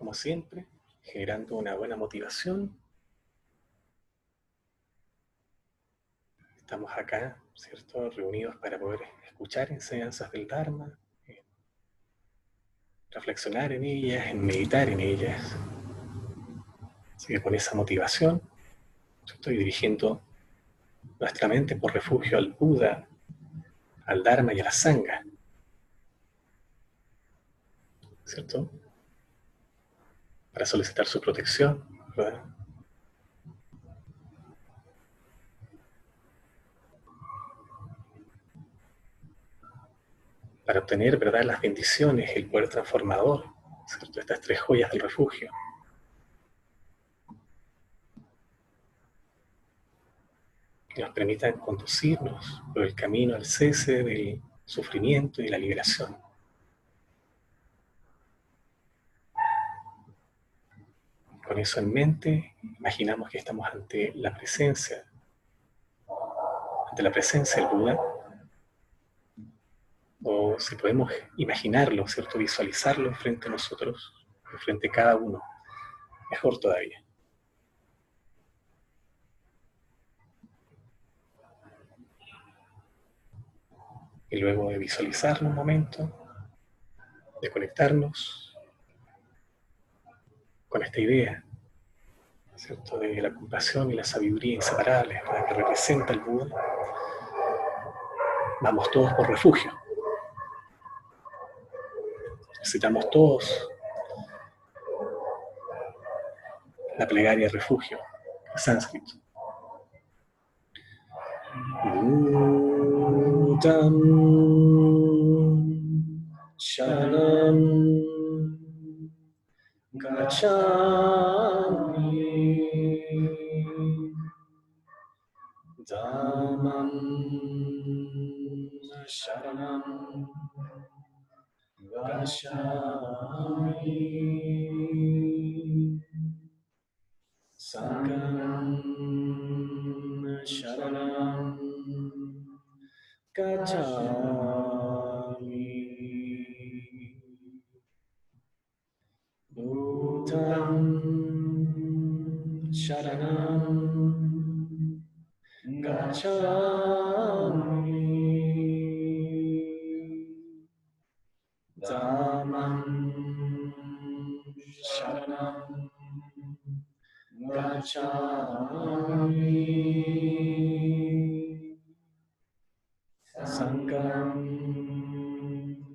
como siempre, generando una buena motivación. Estamos acá, ¿cierto?, reunidos para poder escuchar enseñanzas del Dharma, reflexionar en ellas, en meditar en ellas. Así que con esa motivación, estoy dirigiendo nuestra mente por refugio al Buda, al Dharma y a la Sangha, ¿cierto?, para solicitar su protección, ¿verdad?, para obtener, ¿verdad?, las bendiciones, el poder transformador, ¿cierto?, estas tres joyas del refugio. Que nos permitan conducirnos por el camino al cese del sufrimiento y la liberación. Con eso en mente, imaginamos que estamos ante la presencia del Buda, o si podemos imaginarlo, ¿cierto?, visualizarlo frente a nosotros, frente a cada uno, mejor todavía. Y luego de visualizarlo un momento, de conectarnos con esta idea, ¿cierto?, de la compasión y la sabiduría inseparables, ¿verdad?, que representa el Buda, vamos todos por refugio. Necesitamos todos la plegaria de refugio, en sánscrito. Buddham Sharanam Gacchami Dhammam Sharanam Gacchami Sangham Sharanam Gacchami Buddham Sharanam Gacchami Dhammam Sharanam Gacchami Sangham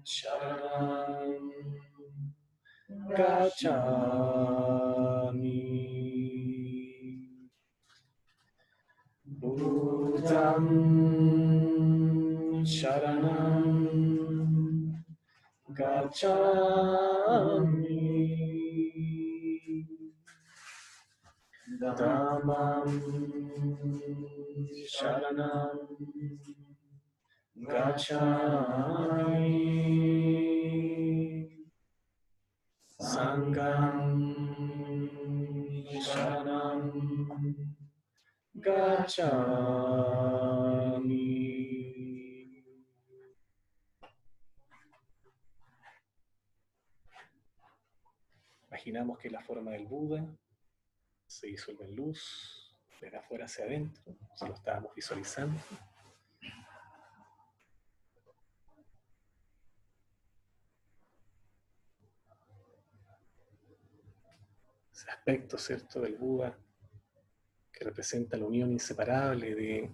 Sharanam Gacchami Buddham Sharanam Gacchami Dhammam Sharanam Gacchami Sangham Sharanam Gacchami. Imaginamos que la forma del Buda se disuelve en luz, desde afuera hacia adentro, si lo estábamos visualizando. Ese aspecto, ¿cierto?, del Buda que representa la unión inseparable de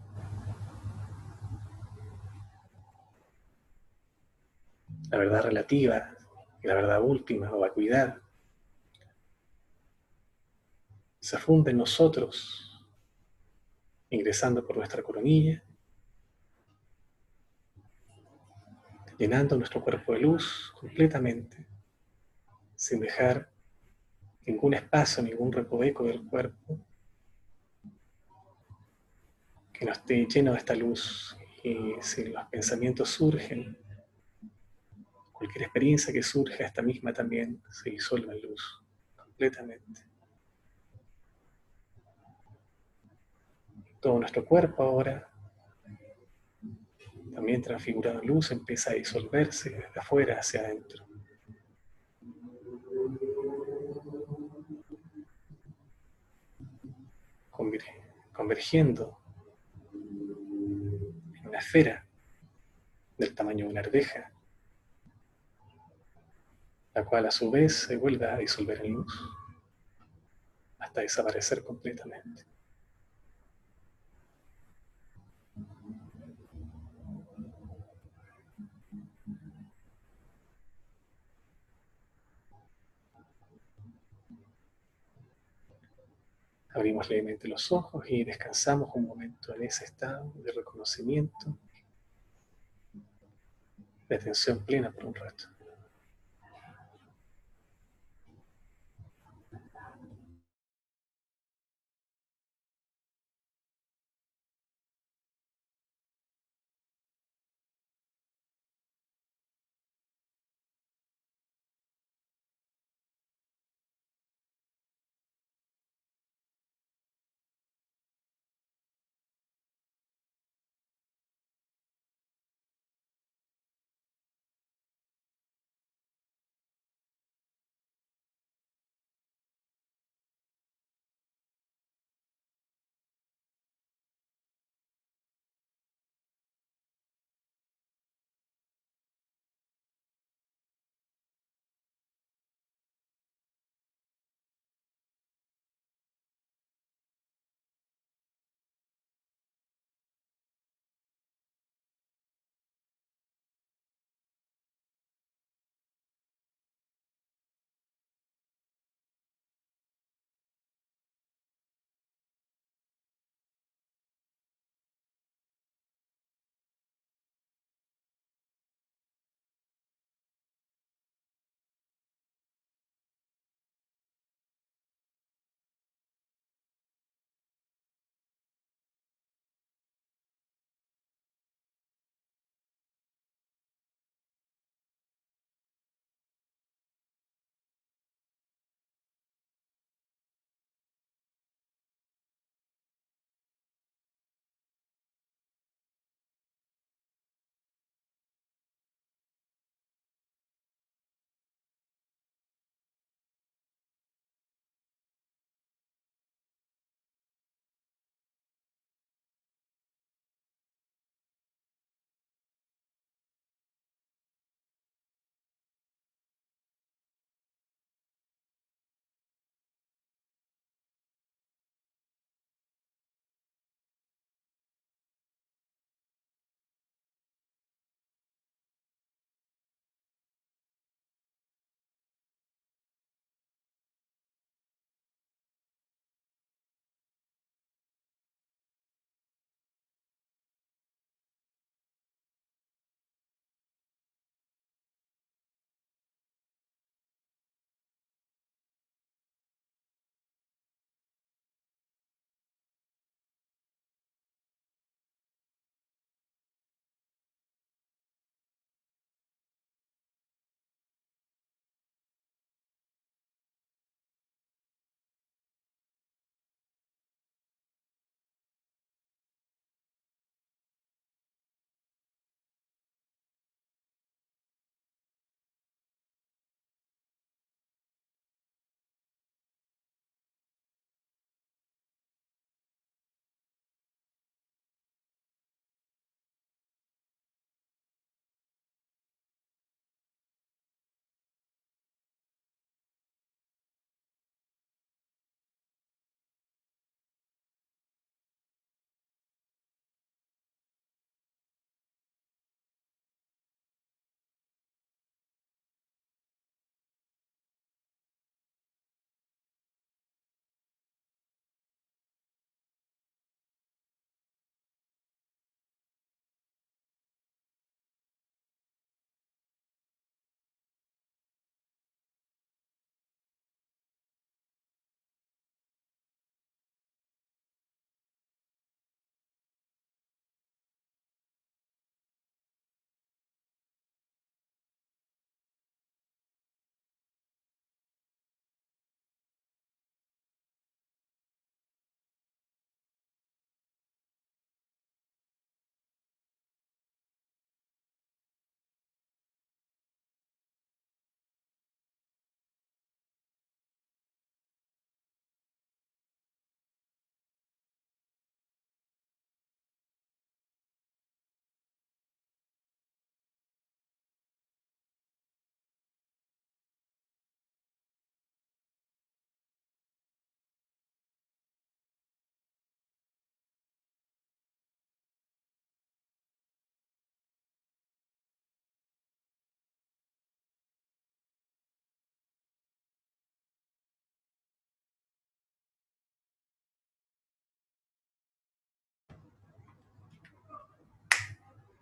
la verdad relativa y la verdad última, o vacuidad, se funde en nosotros, ingresando por nuestra coronilla, llenando nuestro cuerpo de luz completamente, sin dejar ningún espacio, ningún recoveco del cuerpo que no esté lleno de esta luz. Y si los pensamientos surgen, cualquier experiencia que surja, esta misma también se disuelve en luz completamente. Todo nuestro cuerpo ahora, también transfigurado en luz, empieza a disolverse desde afuera hacia adentro. convergiendo en una esfera del tamaño de una arveja, la cual a su vez se vuelve a disolver en luz hasta desaparecer completamente. Abrimos levemente los ojos y descansamos un momento en ese estado de reconocimiento, de atención plena por un rato.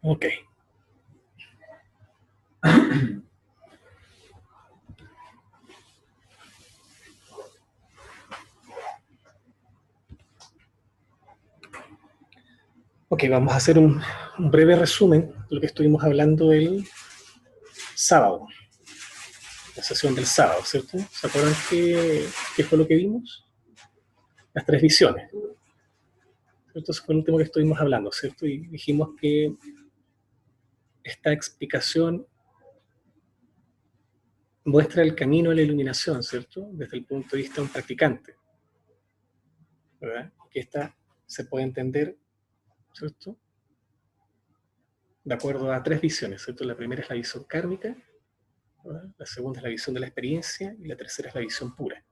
Ok. Ok, vamos a hacer un breve resumen de lo que estuvimos hablando el sábado, la sesión del sábado, ¿cierto? ¿Se acuerdan qué fue lo que vimos? Las tres visiones, ¿cierto? Eso fue el último que estuvimos hablando, ¿cierto? Y dijimos que esta explicación muestra el camino a la iluminación, ¿cierto? Desde el punto de vista de un practicante, ¿verdad? Que esta se puede entender, ¿cierto? De acuerdo a tres visiones, ¿cierto? La primera es la visión kármica, ¿verdad? La segunda es la visión de la experiencia y la tercera es la visión pura.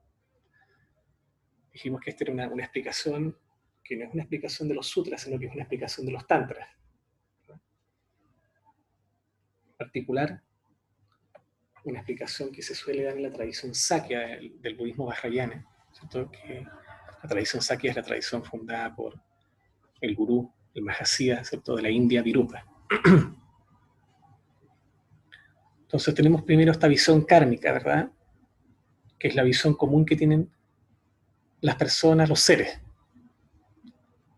Dijimos que esta era una explicación que no es una explicación de los sutras, sino que es una explicación de los tantras. ¿Verdad? En particular, una explicación que se suele dar en la tradición Sakya del budismo vajrayana, ¿cierto? Que la tradición Sakya es la tradición fundada por el gurú, el Mahasiddha, ¿cierto? De la India, Virupa. Entonces tenemos primero esta visión kármica, ¿verdad? Que es la visión común que tienen las personas, los seres,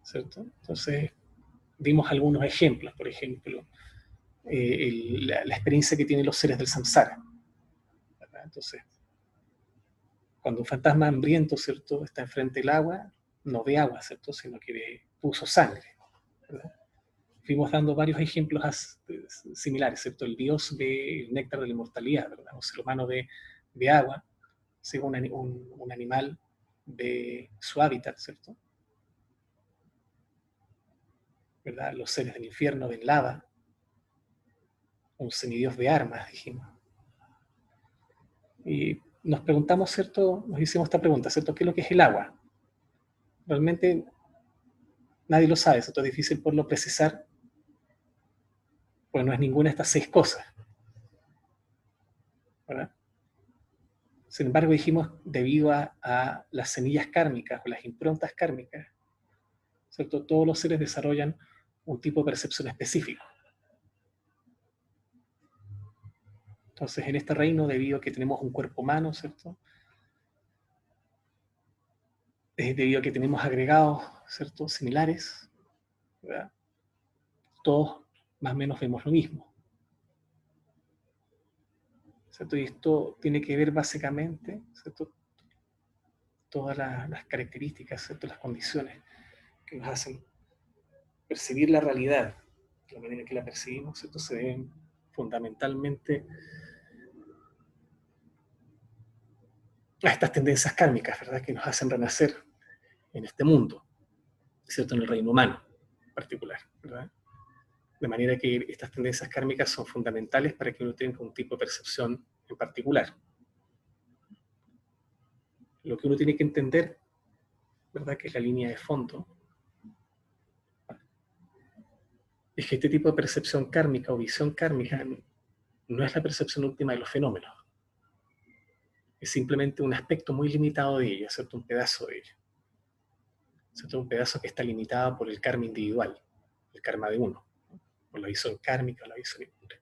¿cierto? Entonces dimos algunos ejemplos, por ejemplo, la experiencia que tienen los seres del samsara, ¿verdad? Entonces, cuando un fantasma hambriento, ¿cierto?, está enfrente del agua, no ve agua, ¿cierto?, sino que puso sangre, ¿verdad? Fuimos dando varios ejemplos similares, ¿cierto? El dios ve el néctar de la inmortalidad, ¿verdad? Un ser humano ve agua, según un animal ve su hábitat, ¿cierto? ¿Verdad? Los seres del infierno ven lava, un semidios ve armas, dijimos. Y nos preguntamos, ¿cierto? Nos hicimos esta pregunta, ¿cierto? ¿Qué es lo que es el agua? Realmente nadie lo sabe, ¿cierto? Es difícil poderlo precisar, pues no es ninguna de estas seis cosas, ¿verdad? Sin embargo, dijimos, debido a las semillas kármicas o las improntas kármicas, ¿cierto? Todos los seres desarrollan un tipo de percepción específico. Entonces, en este reino, debido a que tenemos un cuerpo humano, ¿cierto? Es debido a que tenemos agregados, ¿cierto?, similares, ¿verdad? Todos más o menos vemos lo mismo, ¿cierto? Y esto tiene que ver básicamente, ¿cierto?, todas las características, ¿cierto?, las condiciones que nos hacen percibir la realidad, la manera en que la percibimos, ¿cierto?, se deben fundamentalmente a estas tendencias kármicas, ¿verdad?, que nos hacen renacer en este mundo, ¿cierto?, en el reino humano en particular, ¿verdad? De manera que estas tendencias kármicas son fundamentales para que uno tenga un tipo de percepción en particular. Lo que uno tiene que entender, ¿verdad?, que es la línea de fondo, es que este tipo de percepción kármica o visión kármica no es la percepción última de los fenómenos. Es simplemente un aspecto muy limitado de ella, ¿cierto? Un pedazo de ella. ¿Cierto? Un pedazo que está limitado por el karma individual, el karma de uno, por la visión kármica o la visión impura.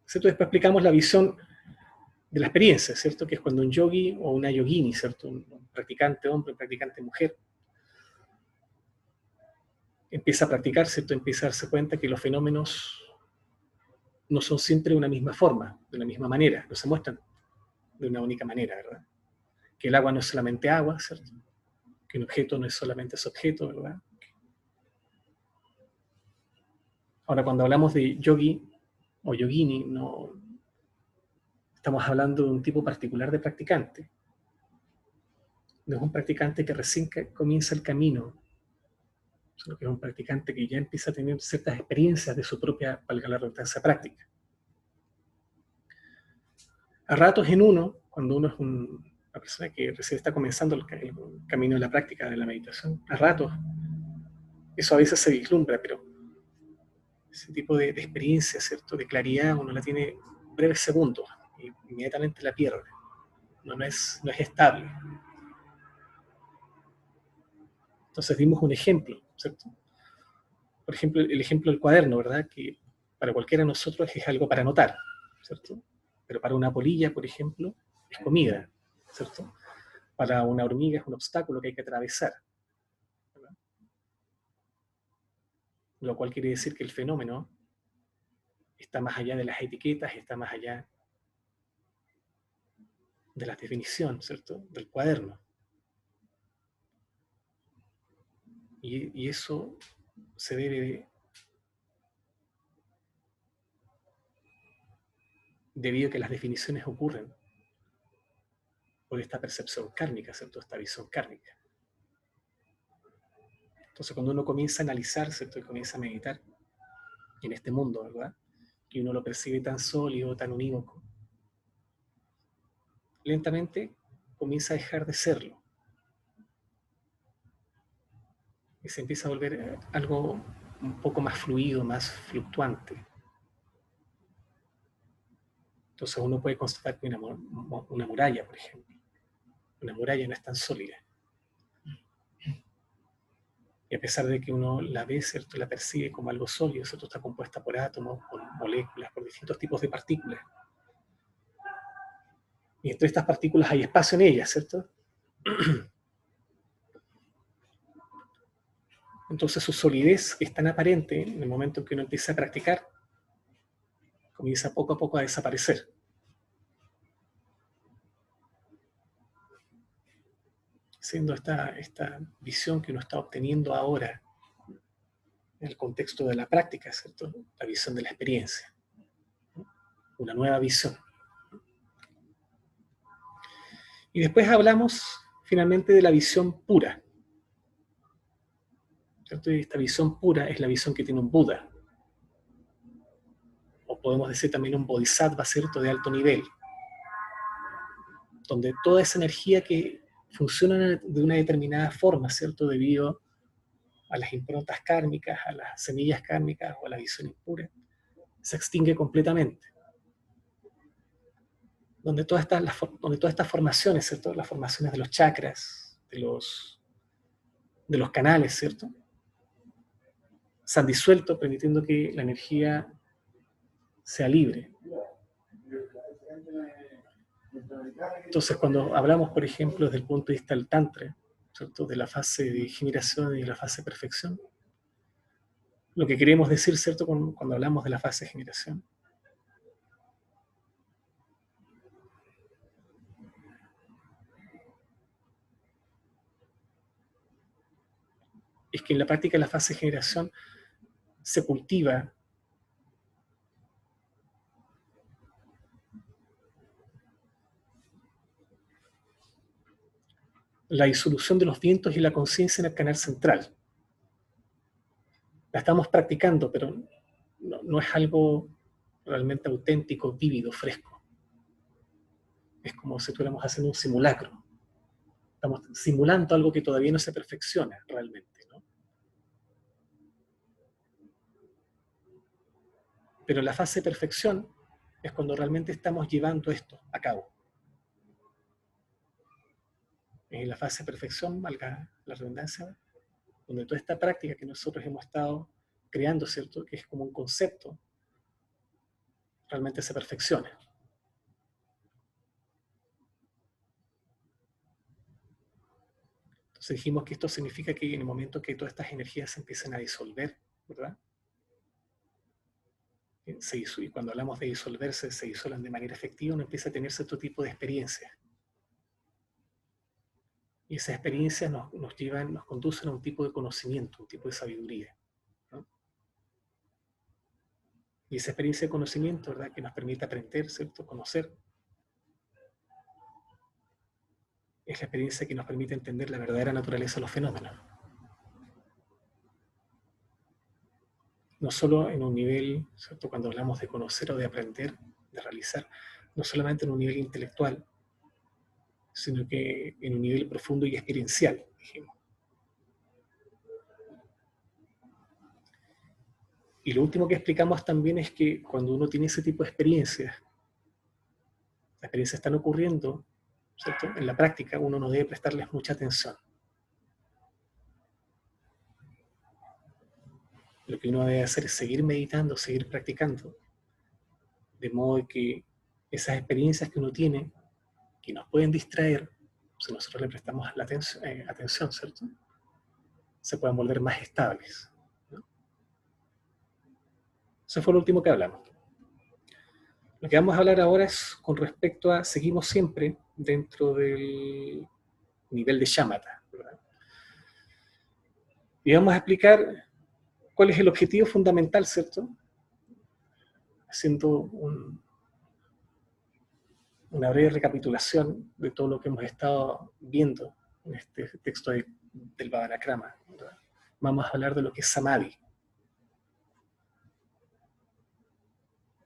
¿Cierto? Después explicamos la visión de la experiencia, ¿cierto? Que es cuando un yogi o una yogini, ¿cierto? Un practicante hombre, un practicante mujer, empieza a practicar, ¿cierto? Empieza a darse cuenta que los fenómenos no son siempre de una misma forma, de una misma manera, no se muestran de una única manera, ¿verdad? Que el agua no es solamente agua, ¿cierto? Que un objeto no es solamente ese objeto, ¿verdad? Ahora, cuando hablamos de yogi o yogini, no estamos hablando de un tipo particular de practicante. No es un practicante que recién comienza el camino, sino que es un practicante que ya empieza a tener ciertas experiencias de su propia, valga la redundancia, práctica. A ratos en uno, cuando uno es una persona que recién está comenzando el camino de la práctica de la meditación, a ratos, eso a veces se vislumbra, pero ese tipo de experiencia, ¿cierto?, de claridad, uno la tiene breves segundos y inmediatamente la pierde. No es estable. Entonces dimos un ejemplo, ¿cierto? por ejemplo, el ejemplo del cuaderno, ¿verdad? Que para cualquiera de nosotros es algo para anotar, ¿cierto? Pero para una polilla, por ejemplo, es comida, ¿cierto? Para una hormiga es un obstáculo que hay que atravesar, ¿verdad? Lo cual quiere decir que el fenómeno está más allá de las etiquetas, está más allá de la definición, ¿cierto? Del cuaderno. Y eso se debe debido a que las definiciones ocurren por esta percepción kármica, ¿cierto? Esta visión kármica. Entonces, cuando uno comienza a analizar, ¿cierto? Y comienza a meditar en este mundo, ¿verdad? Y uno lo percibe tan sólido, tan unívoco, lentamente comienza a dejar de serlo. Y se empieza a volver algo un poco más fluido, más fluctuante. Entonces uno puede constatar que una muralla, por ejemplo, una muralla no es tan sólida. Y a pesar de que uno la ve, ¿cierto? La percibe como algo sólido, ¿cierto? Está compuesta por átomos, por moléculas, por distintos tipos de partículas. Y entre estas partículas hay espacio en ellas, ¿cierto? Entonces su solidez es tan aparente en el momento en que uno empieza a practicar, comienza poco a poco a desaparecer. Siendo esta visión que uno está obteniendo ahora en el contexto de la práctica, ¿cierto? La visión de la experiencia. Una nueva visión. Y después hablamos finalmente de la visión pura, ¿cierto? Y esta visión pura es la visión que tiene un Buda, o podemos decir también un bodhisattva, ¿cierto? De alto nivel, donde toda esa energía que funciona de una determinada forma, ¿cierto? Debido a las improntas kármicas, a las semillas kármicas o a la visión impura, se extingue completamente. Donde todas estas formaciones, ¿cierto? Las formaciones de los chakras, de los canales, ¿cierto? Se han disuelto, permitiendo que la energía sea libre. Entonces, cuando hablamos, por ejemplo, desde el punto de vista del Tantra, ¿cierto? De la fase de generación y de la fase de perfección, lo que queremos decir, ¿cierto? Cuando hablamos de la fase de generación, es que en la práctica de la fase de generación se cultiva la disolución de los vientos y la conciencia en el canal central. La estamos practicando, pero no es algo realmente auténtico, vívido, fresco. Es como si estuviéramos haciendo un simulacro. Estamos simulando algo que todavía no se perfecciona realmente, ¿no? Pero la fase de perfección es cuando realmente estamos llevando esto a cabo. En la fase de perfección, valga la redundancia, donde toda esta práctica que nosotros hemos estado creando, ¿cierto? Que es como un concepto, realmente se perfecciona. Entonces dijimos que esto significa que en el momento que todas estas energías se empiecen a disolver, ¿verdad? Y cuando hablamos de disolverse, se disuelven de manera efectiva, uno empieza a tener cierto tipo de experiencias. Y esas experiencias nos conducen a un tipo de conocimiento, un tipo de sabiduría, ¿no? Y esa experiencia de conocimiento, ¿verdad? Que nos permite aprender, ¿cierto? Conocer, es la experiencia que nos permite entender la verdadera naturaleza de los fenómenos. No solo en un nivel, ¿cierto? Cuando hablamos de conocer o de aprender, de realizar, no solamente en un nivel intelectual, sino que en un nivel profundo y experiencial, dijimos. Y lo último que explicamos también es que cuando uno tiene ese tipo de experiencias, las experiencias están ocurriendo, ¿cierto? En la práctica uno no debe prestarles mucha atención. lo que uno debe hacer es seguir meditando, seguir practicando, de modo que esas experiencias que uno tiene, que nos pueden distraer, si nosotros le prestamos la atención, ¿cierto?, se puedan volver más estables, ¿no? Eso fue lo último que hablamos. Lo que vamos a hablar ahora es con respecto a, seguimos siempre dentro del nivel de shamatha, ¿verdad? Y vamos a explicar cuál es el objetivo fundamental, ¿cierto?, haciendo una breve recapitulación de todo lo que hemos estado viendo en este texto del Bhavanakrama, ¿verdad? Vamos a hablar de lo que es samadhi.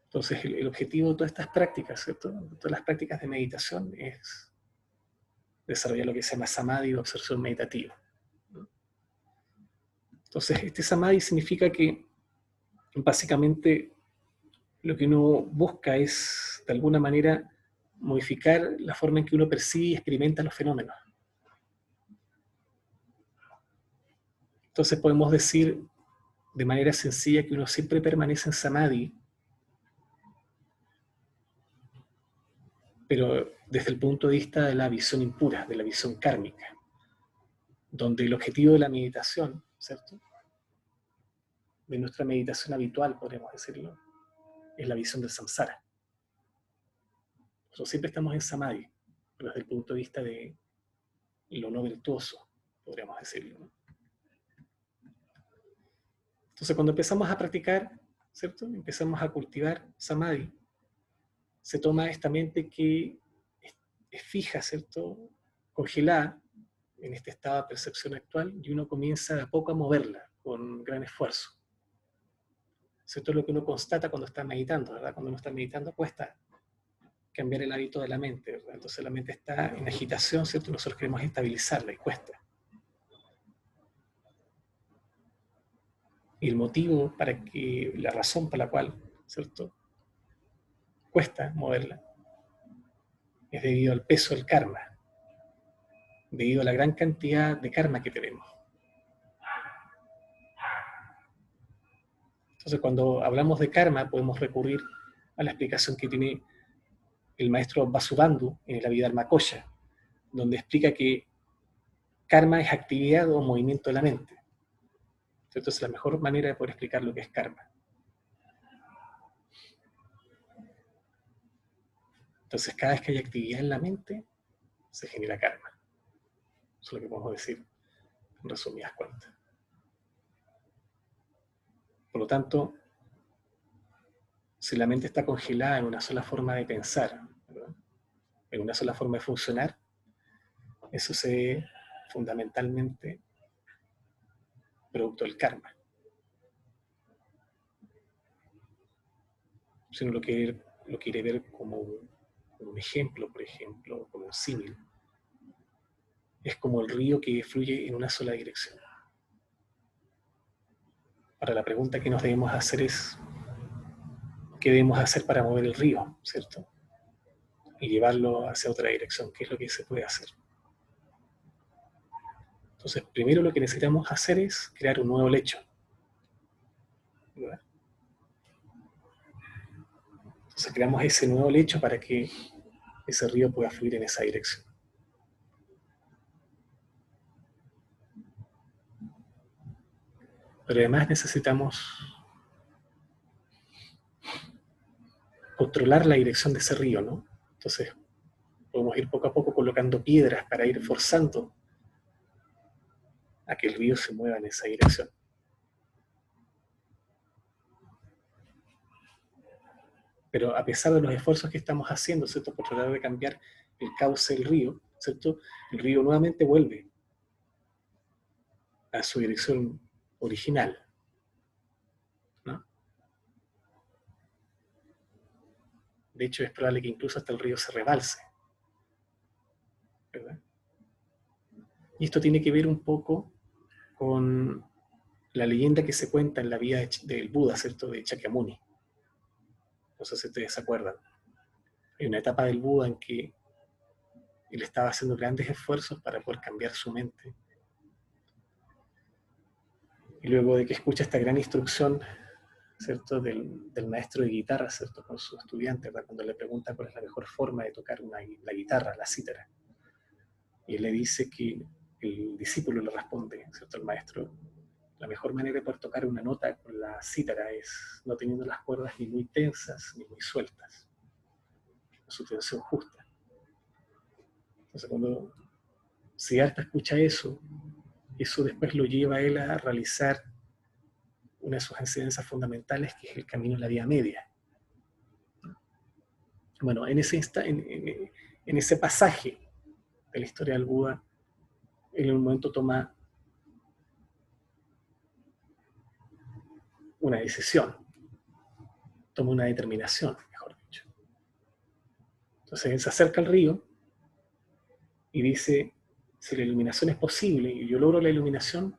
Entonces, el objetivo de todas estas prácticas, ¿cierto?, de todas las prácticas de meditación, es desarrollar lo que se llama samadhi o observación meditativa. Entonces, este samadhi significa que básicamente lo que uno busca es, de alguna manera, modificar la forma en que uno percibe y experimenta los fenómenos. Entonces podemos decir de manera sencilla que uno siempre permanece en samadhi, pero desde el punto de vista de la visión impura, de la visión kármica, donde el objetivo de la meditación, ¿cierto?, de nuestra meditación habitual, podríamos decirlo, es la visión del samsara. Nosotros siempre estamos en samadhi, pero desde el punto de vista de lo no virtuoso, podríamos decirlo, ¿no? Entonces, cuando empezamos a practicar, ¿cierto?, empezamos a cultivar samadhi, se toma esta mente que es fija, ¿cierto?, congelada en este estado de percepción actual, y uno comienza de a poco a moverla con gran esfuerzo. Esto es lo que uno constata cuando está meditando, ¿verdad? Cuando uno está meditando cuesta cambiar el hábito de la mente, ¿verdad? Entonces la mente está en agitación, ¿cierto? Nosotros queremos estabilizarla y cuesta. Y el motivo para que, la razón por la cual, ¿cierto?, cuesta moverla, es debido al peso del karma, debido a la gran cantidad de karma que tenemos. Entonces, cuando hablamos de karma, podemos recurrir a la explicación que tiene el maestro Vasubandhu en el Abhidharma-kosa, donde explica que karma es actividad o movimiento de la mente. Entonces, es la mejor manera de poder explicar lo que es karma. Entonces, cada vez que hay actividad en la mente, se genera karma. Eso es lo que podemos decir en resumidas cuentas. Por lo tanto, si la mente está congelada en una sola forma de pensar, ¿verdad?, en una sola forma de funcionar, eso se ve fundamentalmente producto del karma. Si uno lo quiere ver como un ejemplo, por ejemplo, como un símil, es como el río que fluye en una sola dirección. Ahora la pregunta que nos debemos hacer es, ¿qué debemos hacer para mover el río, ¿cierto?, y llevarlo hacia otra dirección? ¿Qué es lo que se puede hacer? Entonces, primero lo que necesitamos hacer es crear un nuevo lecho, ¿verdad? Entonces creamos ese nuevo lecho para que ese río pueda fluir en esa dirección. Pero además necesitamos controlar la dirección de ese río, ¿no? Entonces podemos ir poco a poco colocando piedras para ir forzando a que el río se mueva en esa dirección. Pero a pesar de los esfuerzos que estamos haciendo, ¿cierto?, por tratar de cambiar el cauce del río, ¿cierto?, el río nuevamente vuelve a su dirección original, ¿no? De hecho, es probable que incluso hasta el río se rebalse, ¿verdad? Y esto tiene que ver un poco con la leyenda que se cuenta en la vida del Buda, ¿cierto?, de Shakyamuni. No sé si ustedes se acuerdan. Hay una etapa del Buda en que él estaba haciendo grandes esfuerzos para poder cambiar su mente. Y Y luego de que escucha esta gran instrucción, ¿cierto?, del maestro de guitarra, ¿cierto?, con su estudiante, ¿verdad?, cuando le pregunta cuál es la mejor forma de tocar la guitarra, la cítara. Y él le dice que el discípulo le responde, ¿cierto?, al maestro: la mejor manera de poder tocar una nota con la cítara es no teniendo las cuerdas ni muy tensas ni muy sueltas, su tensión justa. Entonces, cuando Siddhartha escucha eso después lo lleva a él a realizar una de sus enseñanzas fundamentales, que es el camino en la vía media. Bueno, en ese pasaje de la historia del Buda, él en un momento toma una decisión, toma una determinación, mejor dicho. Entonces él se acerca al río y dice: si la iluminación es posible y yo logro la iluminación,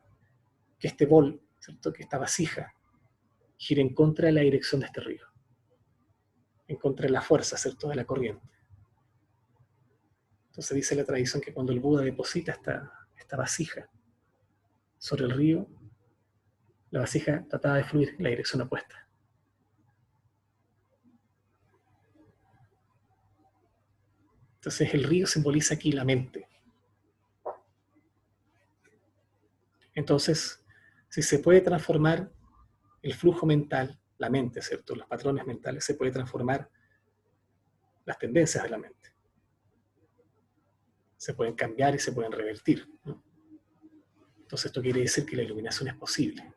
que este bol, ¿cierto?, que esta vasija, gire en contra de la dirección de este río, en contra de la fuerza, ¿cierto?, de la corriente. Entonces dice la tradición que cuando el Buda deposita esta vasija sobre el río, la vasija trataba de fluir en la dirección opuesta. Entonces el río simboliza aquí la mente. Entonces, si se puede transformar el flujo mental, la mente, ¿cierto?, los patrones mentales, se puede transformar las tendencias de la mente. Se pueden cambiar y se pueden revertir, ¿no? Entonces esto quiere decir que la iluminación es posible.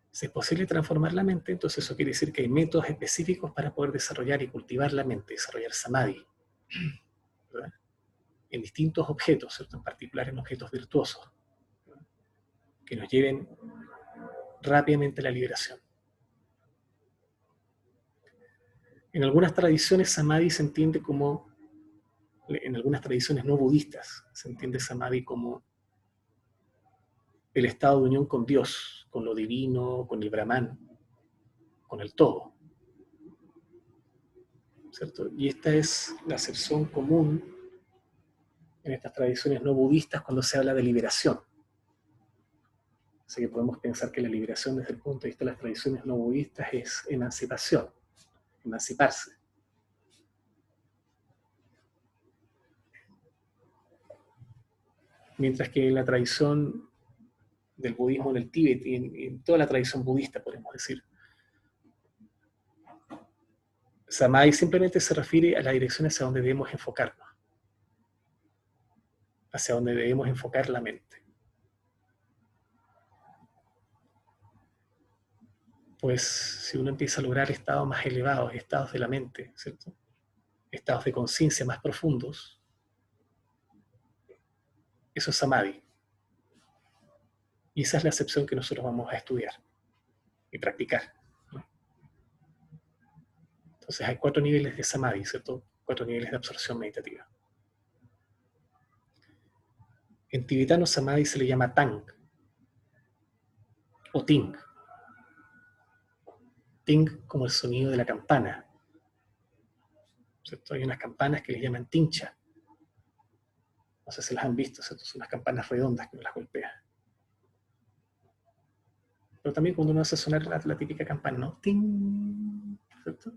Si es posible transformar la mente, entonces eso quiere decir que hay métodos específicos para poder desarrollar y cultivar la mente, desarrollar samadhi, ¿verdad?, en distintos objetos, ¿cierto?, en particular en objetos virtuosos, ¿verdad?, que nos lleven rápidamente a la liberación. En algunas tradiciones samadhi se entiende como, en algunas tradiciones no budistas, se entiende samadhi como el estado de unión con Dios, con lo divino, con el Brahman, con el todo, ¿cierto? Y esta es la acepción común en estas tradiciones no budistas cuando se habla de liberación. Así que podemos pensar que la liberación desde el punto de vista de las tradiciones no budistas es emancipación, emanciparse. Mientras que en la tradición del budismo en el Tíbet y en toda la tradición budista, podemos decir, samadhi simplemente se refiere a la dirección hacia donde debemos enfocarnos, hacia donde debemos enfocar la mente. Pues si uno empieza a lograr estados más elevados, estados de la mente, ¿cierto?, estados de conciencia más profundos, eso es samadhi. Y esa es la acepción que nosotros vamos a estudiar y practicar, ¿no? Entonces hay 4 niveles de samadhi, ¿cierto?, 4 niveles de absorción meditativa. En tibetano samadhi se le llama tang o ting. Ting como el sonido de la campana, ¿cierto? Hay unas campanas que les llaman tincha. No sé si las han visto, ¿cierto? Son unas campanas redondas que uno las golpea. Pero también cuando uno hace sonar la típica campana, ¿no? ¡Ting! ¿Cierto?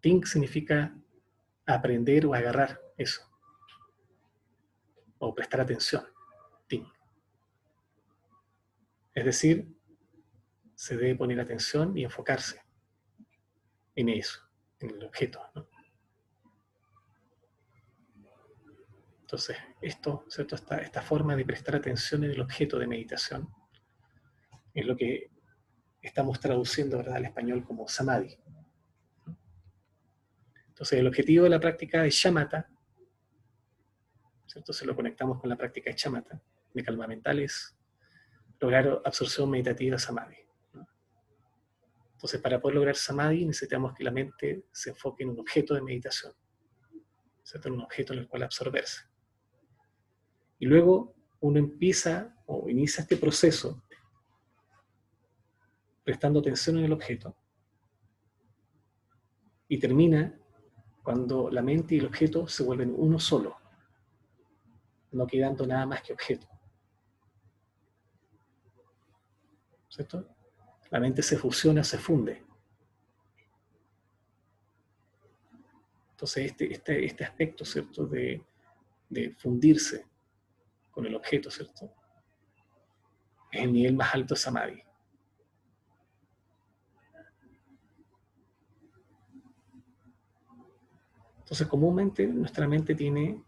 Ting significa aprender o agarrar eso, o prestar atención. Ting. Es decir, se debe poner atención y enfocarse en eso, en el objeto, ¿no? Entonces, esto, ¿cierto?, esta forma de prestar atención en el objeto de meditación es lo que estamos traduciendo, ¿verdad?, al español como samadhi. Entonces, el objetivo de la práctica de shamatha, ¿cierto?, si lo conectamos con la práctica de shamatha, de calma mental, es lograr absorción meditativa samadhi, ¿no? Entonces, para poder lograr samadhi necesitamos que la mente se enfoque en un objeto de meditación, ¿cierto?, en un objeto en el cual absorberse. Y luego uno empieza o inicia este proceso prestando atención en el objeto y termina cuando la mente y el objeto se vuelven uno solo, no quedando nada más que objeto. ¿Cierto? La mente se fusiona, se funde. Entonces este aspecto, ¿cierto?, de fundirse con el objeto, ¿cierto?, es el nivel más alto de Samadhi. Entonces, comúnmente nuestra mente tiene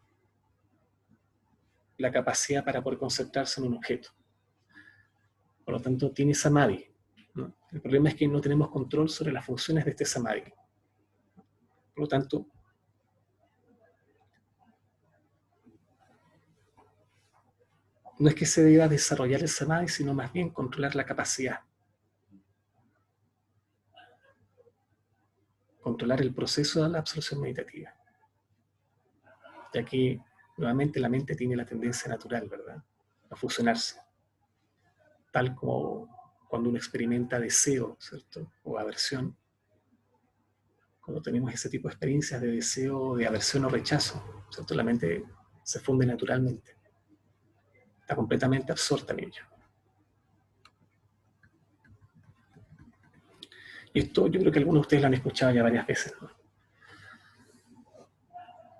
la capacidad para poder concentrarse en un objeto. Por lo tanto, tiene Samadhi, ¿no? El problema es que no tenemos control sobre las funciones de este Samadhi. Por lo tanto, no es que se deba desarrollar el Samadhi, sino más bien controlar la capacidad. Controlar el proceso de la absorción meditativa. Ya que, nuevamente, la mente tiene la tendencia natural, ¿verdad?, a fusionarse. Tal como cuando uno experimenta deseo, ¿cierto?, o aversión. Cuando tenemos ese tipo de experiencias de deseo, de aversión o rechazo, ¿cierto?, la mente se funde naturalmente. Está completamente absorta en ello. Y esto yo creo que algunos de ustedes lo han escuchado ya varias veces, ¿no?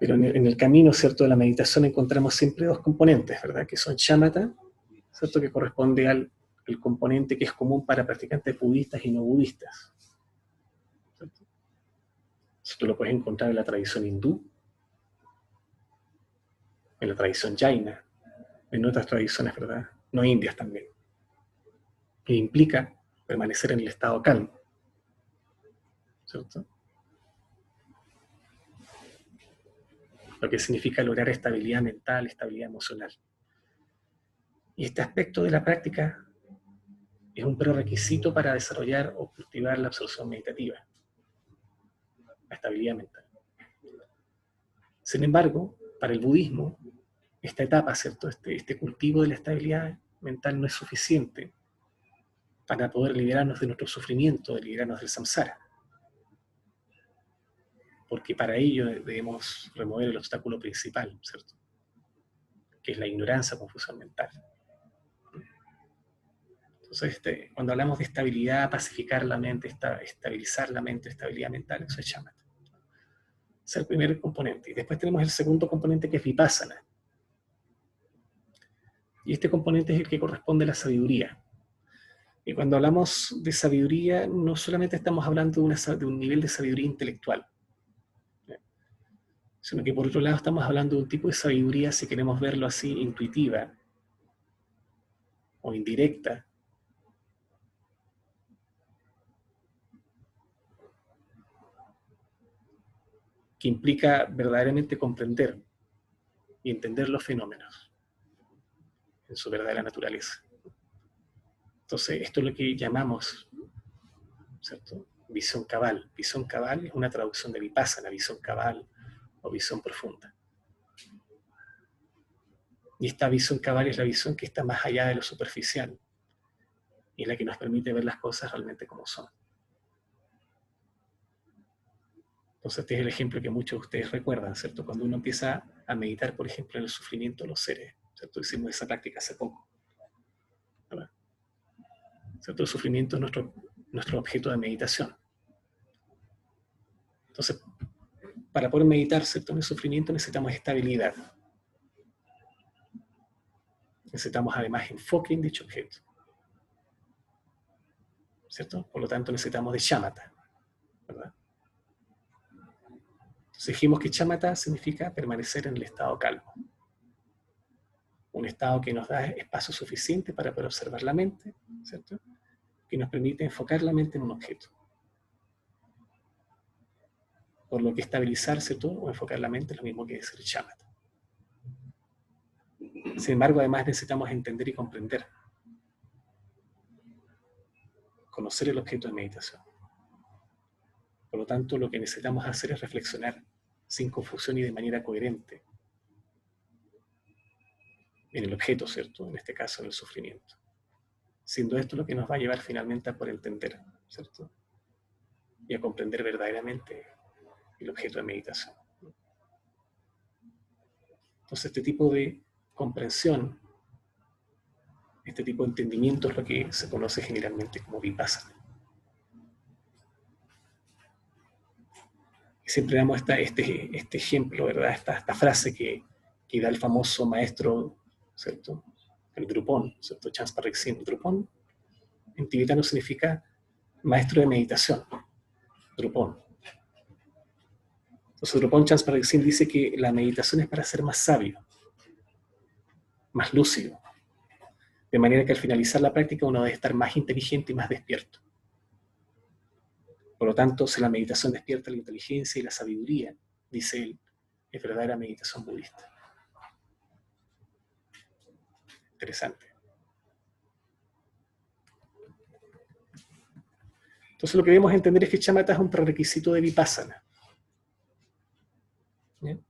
Pero en el camino, ¿cierto?, de la meditación encontramos siempre dos componentes, ¿verdad?, que son shamatha, ¿cierto?, que corresponde al componente que es común para practicantes budistas y no budistas. ¿Cierto? Esto lo puedes encontrar en la tradición hindú, en la tradición jaina, en otras tradiciones, ¿verdad?, no indias también, que implica permanecer en el estado calmo, ¿cierto?, lo que significa lograr estabilidad mental, estabilidad emocional. Y este aspecto de la práctica es un prerequisito para desarrollar o cultivar la absorción meditativa, la estabilidad mental. Sin embargo, para el budismo, esta etapa, ¿cierto?, este cultivo de la estabilidad mental no es suficiente para poder liberarnos de nuestro sufrimiento, de liberarnos del samsara. Porque para ello debemos remover el obstáculo principal, ¿cierto?, que es la ignorancia o confusión mental. Entonces, cuando hablamos de estabilidad, pacificar la mente, estabilizar la mente, estabilidad mental, eso es shamatha. Es el primer componente. Y después tenemos el segundo componente, que es vipassana. Y este componente es el que corresponde a la sabiduría. Y cuando hablamos de sabiduría, no solamente estamos hablando de un nivel de sabiduría intelectual, sino que por otro lado estamos hablando de un tipo de sabiduría, si queremos verlo así, intuitiva o indirecta, que implica verdaderamente comprender y entender los fenómenos en su verdadera naturaleza. Entonces, esto es lo que llamamos, ¿cierto?, visión cabal. Visión cabal es una traducción de vipassana, visión cabal o visión profunda. Y esta visión cabal es la visión que está más allá de lo superficial y es la que nos permite ver las cosas realmente como son. Entonces, este es el ejemplo que muchos de ustedes recuerdan, ¿cierto? Cuando uno empieza a meditar, por ejemplo, en el sufrimiento de los seres, ¿cierto? Hicimos esa práctica hace poco, ¿verdad? ¿Cierto? El sufrimiento es nuestro objeto de meditación. Entonces, para poder meditar, ¿cierto?, en el sufrimiento necesitamos estabilidad. Necesitamos además enfoque en dicho objeto, ¿cierto? Por lo tanto, necesitamos de shamatha, ¿verdad? Entonces dijimos que shamatha significa permanecer en el estado calmo. Un estado que nos da espacio suficiente para poder observar la mente, ¿cierto?, que nos permite enfocar la mente en un objeto. Por lo que estabilizar, ¿cierto?, o enfocar la mente es lo mismo que decir shamatha. Sin embargo, además necesitamos entender y comprender, conocer el objeto de meditación. Por lo tanto, lo que necesitamos hacer es reflexionar sin confusión y de manera coherente en el objeto, ¿cierto?, en este caso en el sufrimiento. Siendo esto lo que nos va a llevar finalmente a poder entender, ¿cierto?, y a comprender verdaderamente el objeto de meditación. Entonces, este tipo de comprensión, este tipo de entendimiento es lo que se conoce generalmente como vipassana. Y siempre damos este ejemplo, ¿verdad? Esta frase que da el famoso maestro, ¿cierto? El Drupon, ¿cierto? Changpa Reksin. Drupon en tibetano significa maestro de meditación. Drupon. Entonces, Drupon Changpa Reksin dice que la meditación es para ser más sabio, más lúcido, de manera que al finalizar la práctica uno debe estar más inteligente y más despierto. Por lo tanto, si la meditación despierta la inteligencia y la sabiduría, dice él, es verdadera meditación budista. Interesante. Entonces lo que debemos entender es que shamatha es un prerequisito de vipassana. ¿Bien?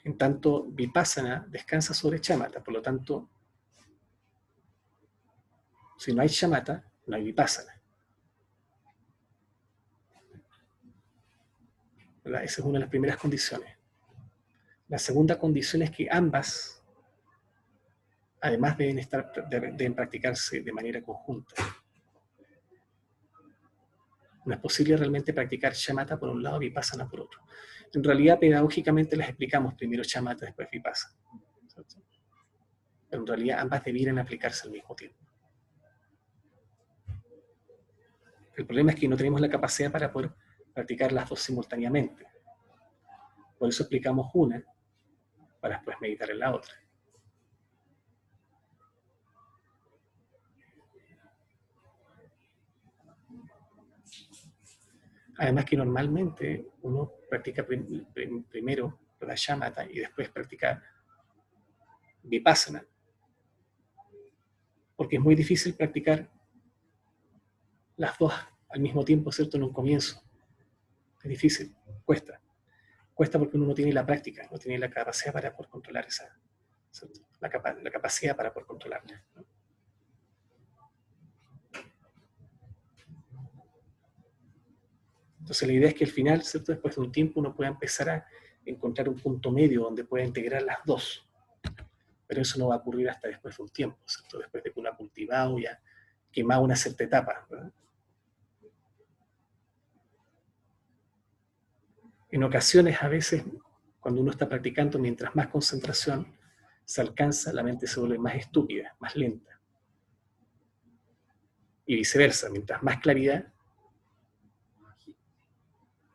En tanto, vipassana descansa sobre shamatha, por lo tanto, si no hay shamatha, no hay vipassana. ¿Verdad? Esa es una de las primeras condiciones. La segunda condición es que ambas, además, deben practicarse de manera conjunta. No es posible realmente practicar shamatha por un lado y vipassana por otro. En realidad, pedagógicamente les explicamos primero shamatha, después vipassana. ¿Cierto? Pero en realidad ambas debieran aplicarse al mismo tiempo. El problema es que no tenemos la capacidad para poder practicar las dos simultáneamente. Por eso explicamos una, para después meditar en la otra. Además que normalmente uno practica primero la shamatha y después practica vipassana, porque es muy difícil practicar las dos al mismo tiempo, ¿cierto? En un comienzo. Es difícil, cuesta. Cuesta porque uno no tiene la práctica, no tiene la capacidad para poder controlar esa, ¿cierto? La capacidad para poder controlarla, ¿no? Entonces la idea es que al final, ¿cierto? Después de un tiempo uno pueda empezar a encontrar un punto medio donde pueda integrar las dos. Pero eso no va a ocurrir hasta después de un tiempo, ¿cierto? Después de que uno ha cultivado y ha quemado una cierta etapa, ¿verdad? En ocasiones, a veces, cuando uno está practicando, mientras más concentración se alcanza, la mente se vuelve más estúpida, más lenta. Y viceversa, mientras más claridad,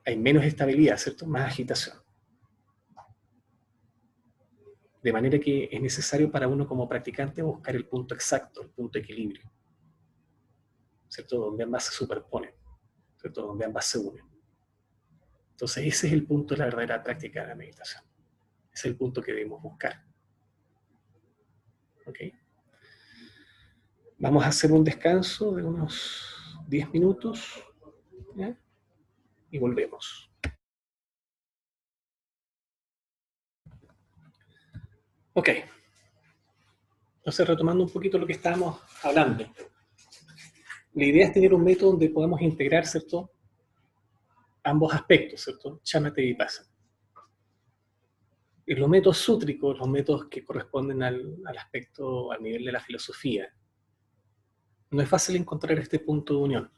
hay menos estabilidad, ¿cierto? Más agitación. De manera que es necesario para uno como practicante buscar el punto exacto, el punto de equilibrio, ¿cierto? Donde ambas se superponen, ¿cierto? Donde ambas se unen. Entonces ese es el punto de la verdadera práctica de la meditación. Ese es el punto que debemos buscar. ¿Ok? Vamos a hacer un descanso de unos 10 minutos, ¿ya? Y volvemos. Ok. Entonces, retomando un poquito lo que estábamos hablando. La idea es tener un método donde podamos integrar, ¿cierto? Ambos aspectos, ¿cierto? Shamatha y vipassana. Y los métodos sútricos, los métodos que corresponden al aspecto, al nivel de la filosofía, no es fácil encontrar este punto de unión,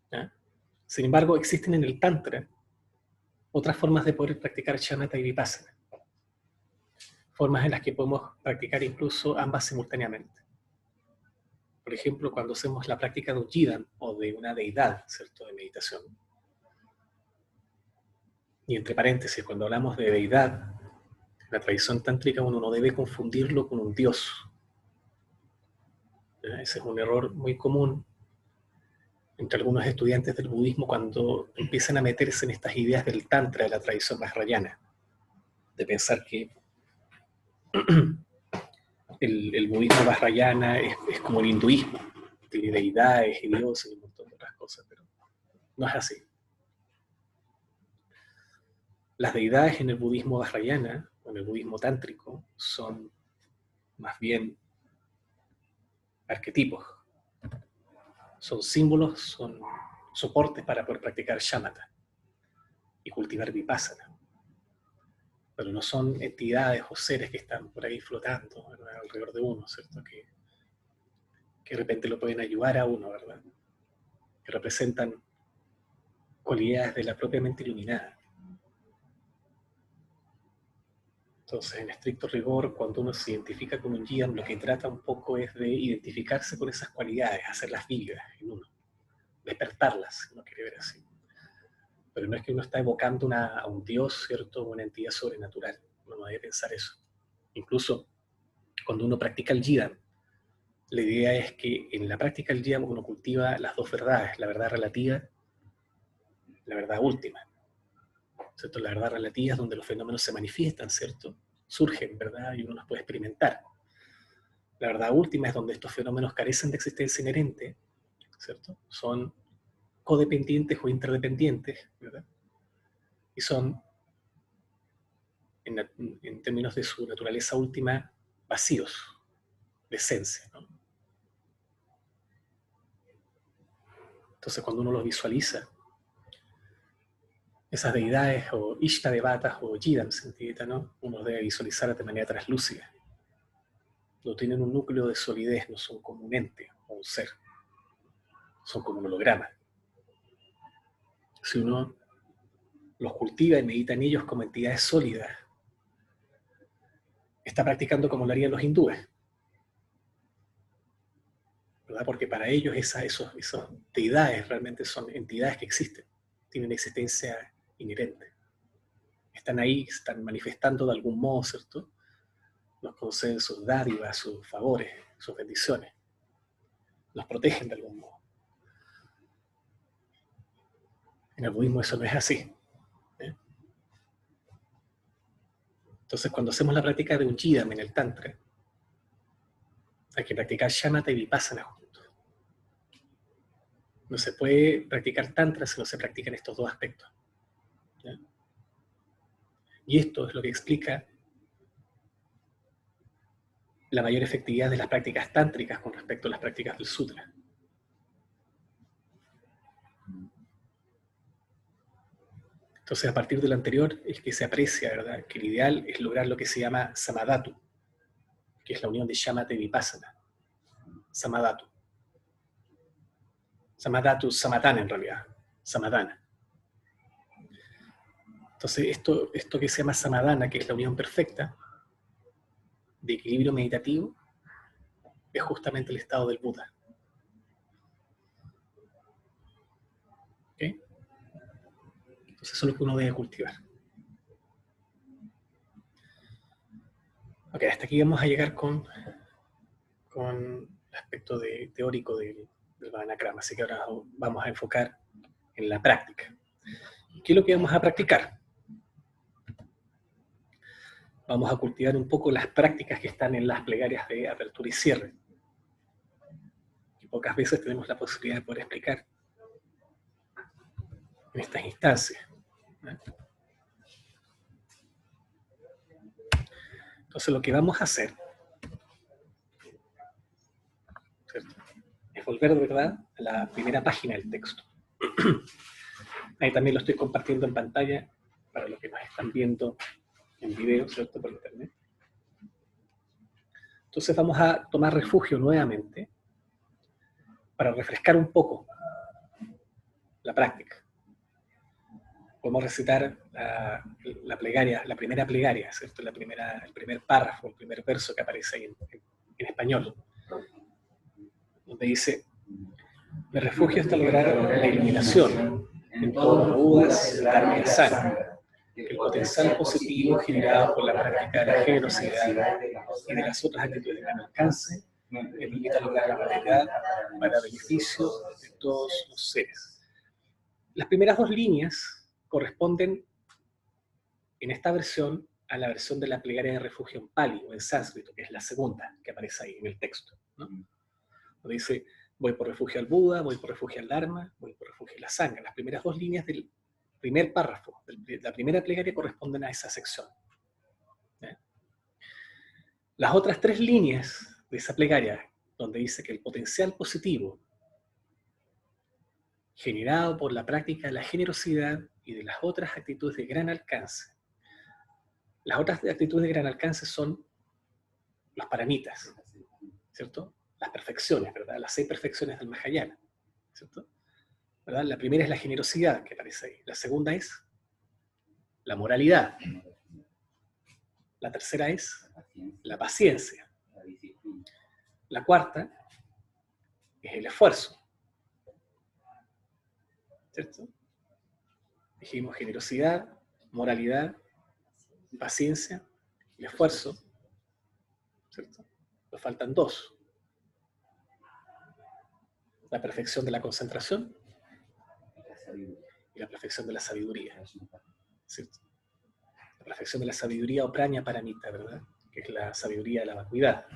¿ya? Sin embargo, existen en el Tantra otras formas de poder practicar shamatha y vipassana. Formas en las que podemos practicar incluso ambas simultáneamente. Por ejemplo, cuando hacemos la práctica de un Jidam o de una deidad, ¿cierto? De meditación. Y entre paréntesis, cuando hablamos de deidad, en la tradición tántrica uno no debe confundirlo con un dios. Ese es un error muy común entre algunos estudiantes del budismo cuando empiezan a meterse en estas ideas del tantra, de la tradición vajrayana, de pensar que el budismo vajrayana es como el hinduismo, tiene deidades y dioses y un montón de otras cosas, pero no es así. Las deidades en el budismo vajrayana, o en el budismo tántrico, son más bien arquetipos, son símbolos, son soportes para poder practicar shamatha. y cultivar vipassana. Pero no son entidades o seres que están por ahí flotando, ¿verdad?, alrededor de uno, ¿cierto? Que de repente lo pueden ayudar a uno, ¿verdad? Que representan cualidades de la propia mente iluminada. Entonces, en estricto rigor, cuando uno se identifica con un yidam, lo que trata un poco es de identificarse con esas cualidades, hacerlas vivas en uno, despertarlas, si uno quiere ver así. Pero no es que uno está evocando a un dios, ¿cierto?, o una entidad sobrenatural. Uno no debe pensar eso. Incluso cuando uno practica el yidam, la idea es que en la práctica del yidam uno cultiva las dos verdades, la verdad relativa, la verdad última. ¿Cierto? La verdad relativa es donde los fenómenos se manifiestan, ¿cierto? Surgen, ¿verdad? Y uno los puede experimentar. La verdad última es donde estos fenómenos carecen de existencia inherente, ¿cierto? Son codependientes o interdependientes, ¿verdad? Y son, en términos de su naturaleza última, vacíos de esencia, ¿no? Entonces, cuando uno los visualiza, esas deidades o Ishtadevatas o Yidams en tibetano, uno debe visualizarlas de manera translúcida. No tienen un núcleo de solidez, no son como un ente o un ser. Son como un holograma. Si uno los cultiva y medita en ellos como entidades sólidas, está practicando como lo harían los hindúes, ¿verdad? Porque para ellos esas deidades realmente son entidades que existen, tienen existencia inherente. Están ahí, están manifestando de algún modo, ¿cierto? Nos conceden sus dádivas, sus favores, sus bendiciones. Nos protegen de algún modo. En el budismo eso no es así. Entonces, cuando hacemos la práctica de un yidam en el tantra, hay que practicar shamatha y vipassana juntos. No se puede practicar tantra si no se practican estos dos aspectos. ¿Ya? Y esto es lo que explica la mayor efectividad de las prácticas tántricas con respecto a las prácticas del sutra. Entonces, a partir de lo anterior es que se aprecia, ¿verdad?, que el ideal es lograr lo que se llama samadhatu, que es la unión de shamatha y vipassana. Samadhatu. Samadhatu, samadhana en realidad. Samadhana. Entonces, esto que se llama samadhana, que es la unión perfecta de equilibrio meditativo, es justamente el estado del Buda. ¿Okay? Entonces, eso es lo que uno debe cultivar. Ok, hasta aquí vamos a llegar con el aspecto teórico del Vajanakrama. Así que ahora vamos a enfocar en la práctica. ¿Qué es lo que vamos a practicar? Vamos a cultivar un poco las prácticas que están en las plegarias de apertura y cierre. Y pocas veces tenemos la posibilidad de poder explicar en estas instancias. Entonces lo que vamos a hacer, ¿cierto?, es volver, de verdad, a la primera página del texto. Ahí también lo estoy compartiendo en pantalla para los que nos están viendo en video, ¿cierto?, por internet. Entonces vamos a tomar refugio nuevamente para refrescar un poco la práctica. Podemos recitar la plegaria, la primera plegaria, ¿cierto?, el primer párrafo, el primer verso que aparece ahí en español, donde dice: me refugio hasta lograr la iluminación en todos los Budas, Dharma y Sangha, que el potencial positivo generado por la práctica de la generosidad y de las otras actitudes de gran alcance me permita lograr la verdad para beneficio de todos los seres. Las primeras dos líneas corresponden en esta versión a la versión de la plegaria de refugio en Pali o en sánscrito, que es la segunda que aparece ahí en el texto, ¿no? Donde dice: voy por refugio al Buda, voy por refugio al Dharma, voy por refugio a la Sangha. Las primeras dos líneas del primer párrafo, de la primera plegaria, corresponden a esa sección. ¿Eh? Las otras tres líneas de esa plegaria, donde dice que el potencial positivo generado por la práctica de la generosidad y de las otras actitudes de gran alcance. Las otras actitudes de gran alcance son los paramitas, ¿cierto? Las perfecciones, ¿verdad? Las 6 perfecciones del Mahayana, ¿cierto? ¿Verdad? La primera es la generosidad, que aparece ahí. La segunda es la moralidad. La tercera es la paciencia. La cuarta es el esfuerzo, ¿cierto? Dijimos generosidad, moralidad, paciencia, el esfuerzo, ¿cierto? Nos faltan 2. La perfección de la concentración y la perfección de la sabiduría, ¿cierto? La perfección de la sabiduría o praña paramita, ¿verdad? Que es la sabiduría de la vacuidad.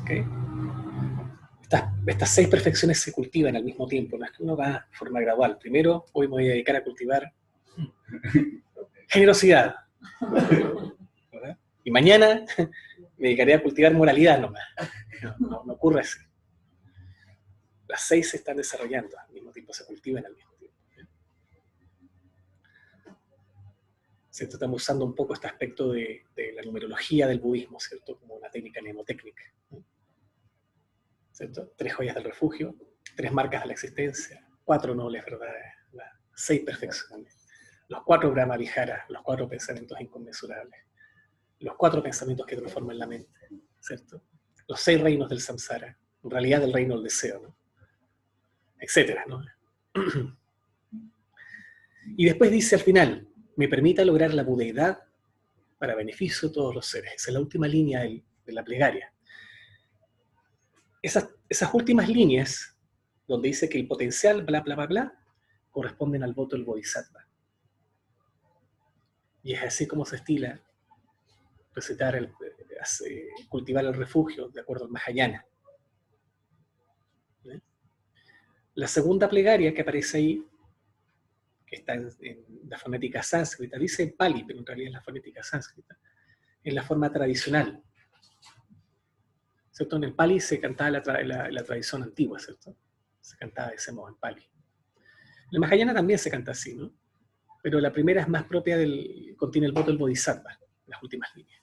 ¿Okay? Estas 6 perfecciones se cultivan al mismo tiempo, no es que uno va de forma gradual. Primero, hoy me voy a dedicar a cultivar generosidad, ¿verdad? Y mañana me dedicaré a cultivar moralidad nomás. No ocurre así. Las 6 se están desarrollando al mismo tiempo, se cultivan al mismo tiempo. ¿Cierto? Estamos usando un poco este aspecto de la numerología del budismo, ¿cierto? Como una técnica mnemotécnica, ¿cierto? 3 joyas del refugio, 3 marcas de la existencia, 4 nobles verdades, 6 perfecciones, los 4 Brahma Viharas, los 4 pensamientos inconmensurables, los 4 pensamientos que transforman la mente, ¿cierto? Los 6 reinos del samsara, en realidad el reino del deseo, ¿no? Etcétera, ¿no? Y después dice al final, me permita lograr la budeidad para beneficio de todos los seres. Esa es la última línea de la plegaria. Esas últimas líneas, donde dice que el potencial, bla, bla, bla, bla, corresponden al voto del Bodhisattva. Y es así como se estila recitar, cultivar el refugio, de acuerdo al Mahayana. ¿Sí? La segunda plegaria que aparece ahí, que está en la fonética sánscrita, dice Pali, pero en realidad es la fonética sánscrita, en la forma tradicional. ¿Cierto? En el Pali se cantaba la tradición antigua, ¿cierto? Se cantaba de ese modo, en Pali. En el Mahayana también se canta así, ¿no? Pero la primera es más propia contiene el voto del Bodhisattva, las últimas líneas.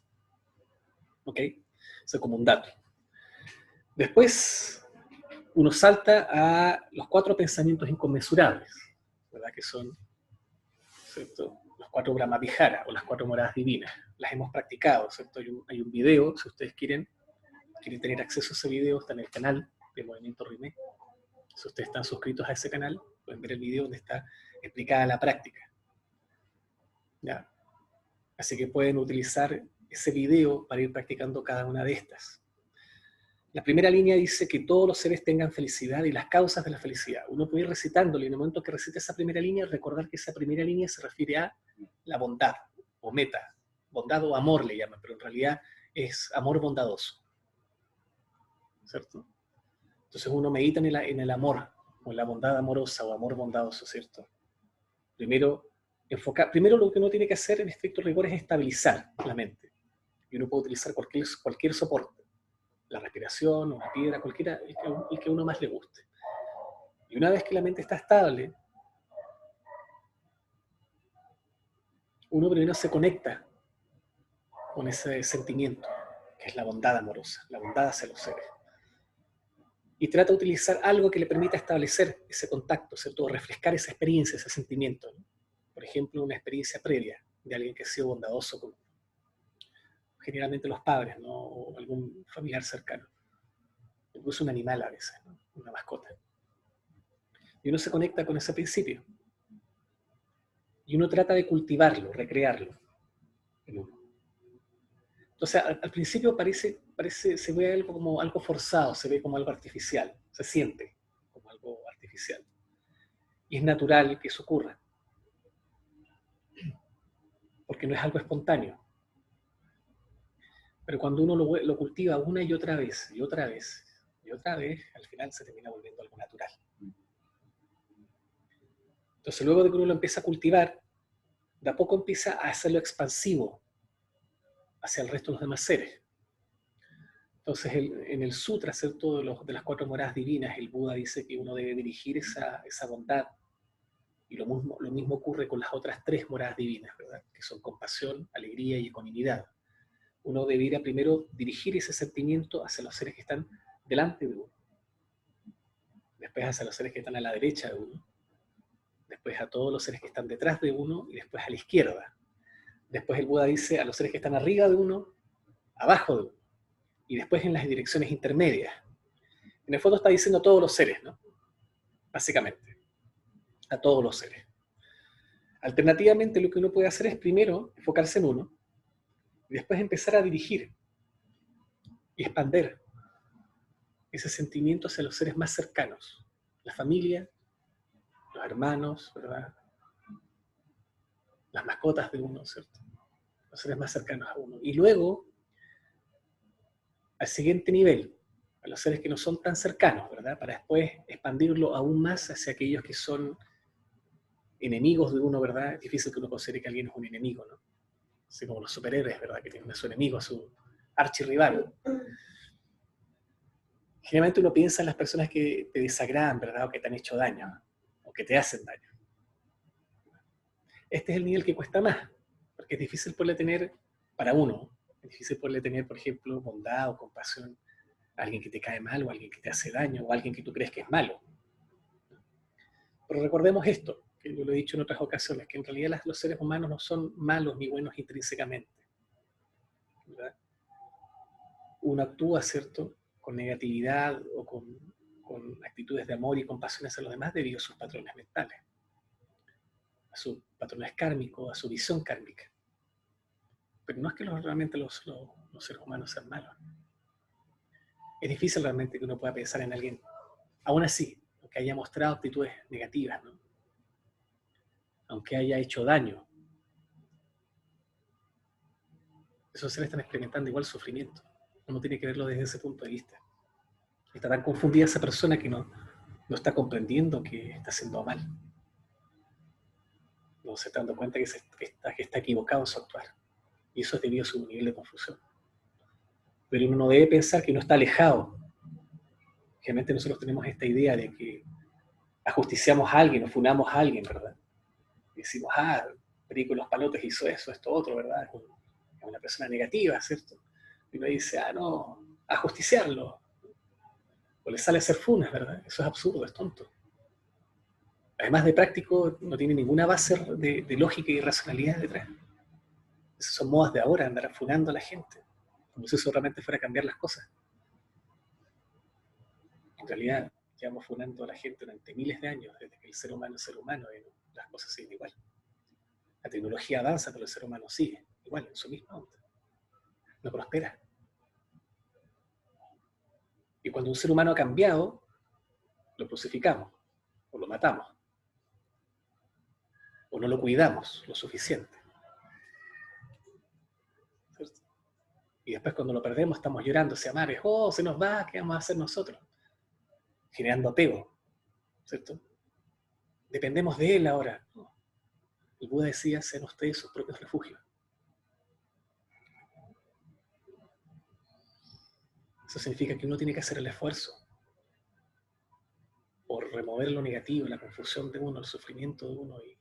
¿Ok? Eso es como un dato. Después, uno salta a los 4 pensamientos inconmensurables, ¿verdad? Que son, ¿cierto? Los 4 Brahmavihara o las 4 moradas divinas. Las hemos practicado, ¿cierto? Hay un video, si ustedes quieren tener acceso a ese video, está en el canal de Movimiento Rimé. Si ustedes están suscritos a ese canal, pueden ver el video donde está explicada la práctica. ¿Ya? Así que pueden utilizar ese video para ir practicando cada una de estas. La primera línea dice que todos los seres tengan felicidad y las causas de la felicidad. Uno puede ir recitándolo y en el momento que recite esa primera línea, recordar que esa primera línea se refiere a la bondad o meta. Bondad o amor le llaman, pero en realidad es amor bondadoso. ¿Cierto? Entonces uno medita en el amor, o en la bondad amorosa o amor bondadoso, ¿cierto? Primero lo que uno tiene que hacer en estricto rigor es estabilizar la mente. Y uno puede utilizar cualquier soporte. La respiración, una piedra, cualquiera, el que a uno más le guste. Y una vez que la mente está estable, uno primero se conecta con ese sentimiento, que es la bondad amorosa, la bondad hacia los seres. Y trata de utilizar algo que le permita establecer ese contacto, ¿cierto? Refrescar esa experiencia, ese sentimiento, ¿no? Por ejemplo, una experiencia previa de alguien que ha sido bondadoso con uno. Generalmente los padres, ¿no? O algún familiar cercano. Incluso un animal a veces, ¿no? Una mascota. Y uno se conecta con ese principio. Y uno trata de cultivarlo, recrearlo en uno. Entonces, al principio se ve algo como algo forzado, se ve como algo artificial, se siente como algo artificial. Y es natural que eso ocurra, porque no es algo espontáneo. Pero cuando uno lo cultiva una y otra vez, y otra vez, y otra vez, al final se termina volviendo algo natural. Entonces, luego de que uno lo empieza a cultivar, de a poco empieza a hacerlo expansivo hacia el resto de los demás seres. Entonces, en el sutra, ¿cierto? De las 4 moradas divinas, el Buda dice que uno debe dirigir esa bondad. Y lo mismo ocurre con las otras 3 moradas divinas, ¿verdad? Que son compasión, alegría y ecuanimidad. Uno debería primero dirigir ese sentimiento hacia los seres que están delante de uno, después hacia los seres que están a la derecha de uno, después a todos los seres que están detrás de uno y después a la izquierda. Después el Buda dice a los seres que están arriba de uno, abajo de uno, y después en las direcciones intermedias. En el fondo está diciendo a todos los seres, ¿no? Básicamente, a todos los seres. Alternativamente, lo que uno puede hacer es primero enfocarse en uno, y después empezar a dirigir y expandir ese sentimiento hacia los seres más cercanos, la familia, los hermanos, ¿verdad? Las mascotas de uno, ¿cierto? Los seres más cercanos a uno. Y luego, al siguiente nivel, a los seres que no son tan cercanos, ¿verdad? Para después expandirlo aún más hacia aquellos que son enemigos de uno, ¿verdad? Es difícil que uno considere que alguien es un enemigo, ¿no? Así como los superhéroes, ¿verdad? Que tienen a su enemigo, a su archirrival. Generalmente uno piensa en las personas que te desagradan, ¿verdad? O que te han hecho daño, o que te hacen daño. Este es el nivel que cuesta más, porque es difícil poderle tener, para uno, es difícil poderle tener, por ejemplo, bondad o compasión a alguien que te cae mal, o a alguien que te hace daño, o a alguien que tú crees que es malo. Pero recordemos esto, que yo lo he dicho en otras ocasiones, que en realidad los seres humanos no son malos ni buenos intrínsecamente, ¿verdad? Uno actúa, ¿cierto?, con negatividad o con actitudes de amor y compasión hacia los demás debido a sus patrones mentales, a sus patrones kármicos, a su visión kármica. Pero no es que realmente los seres humanos sean malos. Es difícil realmente que uno pueda pensar en alguien, aún así, aunque haya mostrado actitudes negativas, ¿no? Aunque haya hecho daño, esos seres están experimentando igual sufrimiento. Uno tiene que verlo desde ese punto de vista. Está tan confundida esa persona que no está comprendiendo que está haciendo mal. No se está dando cuenta que está equivocado en su actuar. Y eso es debido a su nivel de confusión. Pero uno no debe pensar que no está alejado. Generalmente nosotros tenemos esta idea de que ajusticiamos a alguien o funamos a alguien, ¿verdad? Y decimos, Perico Los Palotes hizo eso, esto otro, ¿verdad? Es una persona negativa, ¿cierto? Y uno dice, no, ajusticiarlo. O le sale a hacer funas, ¿verdad? Eso es absurdo, es tonto. Además de práctico, no tiene ninguna base de lógica y racionalidad detrás. Esas son modas de ahora, andar funando a la gente, como si eso realmente fuera a cambiar las cosas. En realidad, llevamos funando a la gente durante miles de años, desde que el ser humano es ser humano, y las cosas siguen igual. La tecnología avanza, pero el ser humano sigue igual, en su misma onda. No prospera. Y cuando un ser humano ha cambiado, lo crucificamos, o lo matamos, o no lo cuidamos lo suficiente. ¿Cierto? Y después cuando lo perdemos estamos llorando, se amares, se nos va, ¿qué vamos a hacer nosotros? Generando apego, ¿cierto? Dependemos de él ahora. El Buda decía, sean ustedes sus propios refugios. Eso significa que uno tiene que hacer el esfuerzo por remover lo negativo, la confusión de uno, el sufrimiento de uno y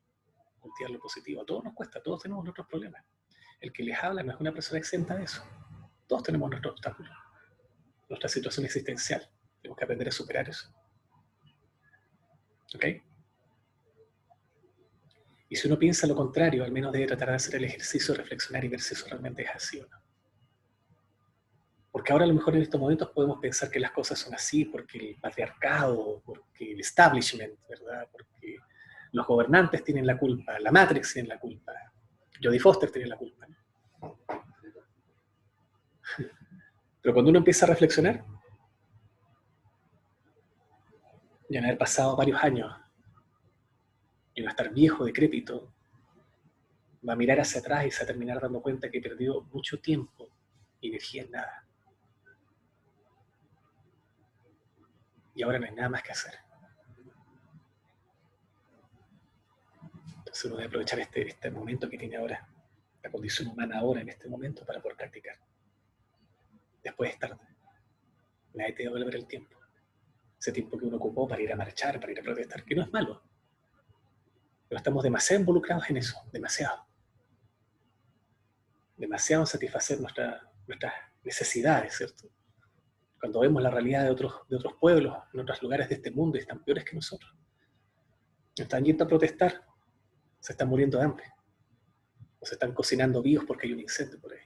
cultivar lo positivo. A todos nos cuesta, todos tenemos nuestros problemas. El que les habla no es una persona exenta de eso. Todos tenemos nuestros obstáculos, nuestra situación existencial. Tenemos que aprender a superar eso. ¿Ok? Y si uno piensa lo contrario, al menos debe tratar de hacer el ejercicio de reflexionar y ver si eso realmente es así o no. Porque ahora a lo mejor en estos momentos podemos pensar que las cosas son así porque el patriarcado, porque el establishment, ¿verdad? Porque los gobernantes tienen la culpa, la Matrix tiene la culpa, Jodie Foster tiene la culpa. Pero cuando uno empieza a reflexionar, ya van a haber pasado varios años y uno va a estar viejo, decrépito, va a mirar hacia atrás y se va a terminar dando cuenta que perdió mucho tiempo y energía en nada. Y ahora no hay nada más que hacer. Entonces uno debe aprovechar este momento que tiene ahora, la condición humana ahora en este momento para poder practicar. Después es tarde. Nadie te va a devolver el tiempo. Ese tiempo que uno ocupó para ir a marchar, para ir a protestar, que no es malo. Pero estamos demasiado involucrados en eso, demasiado. Demasiado en satisfacer nuestras necesidades, ¿cierto? Cuando vemos la realidad de otros pueblos, en otros lugares de este mundo, y están peores que nosotros. Están yendo a protestar, se están muriendo de hambre. O se están cocinando vivos porque hay un incendio por ahí.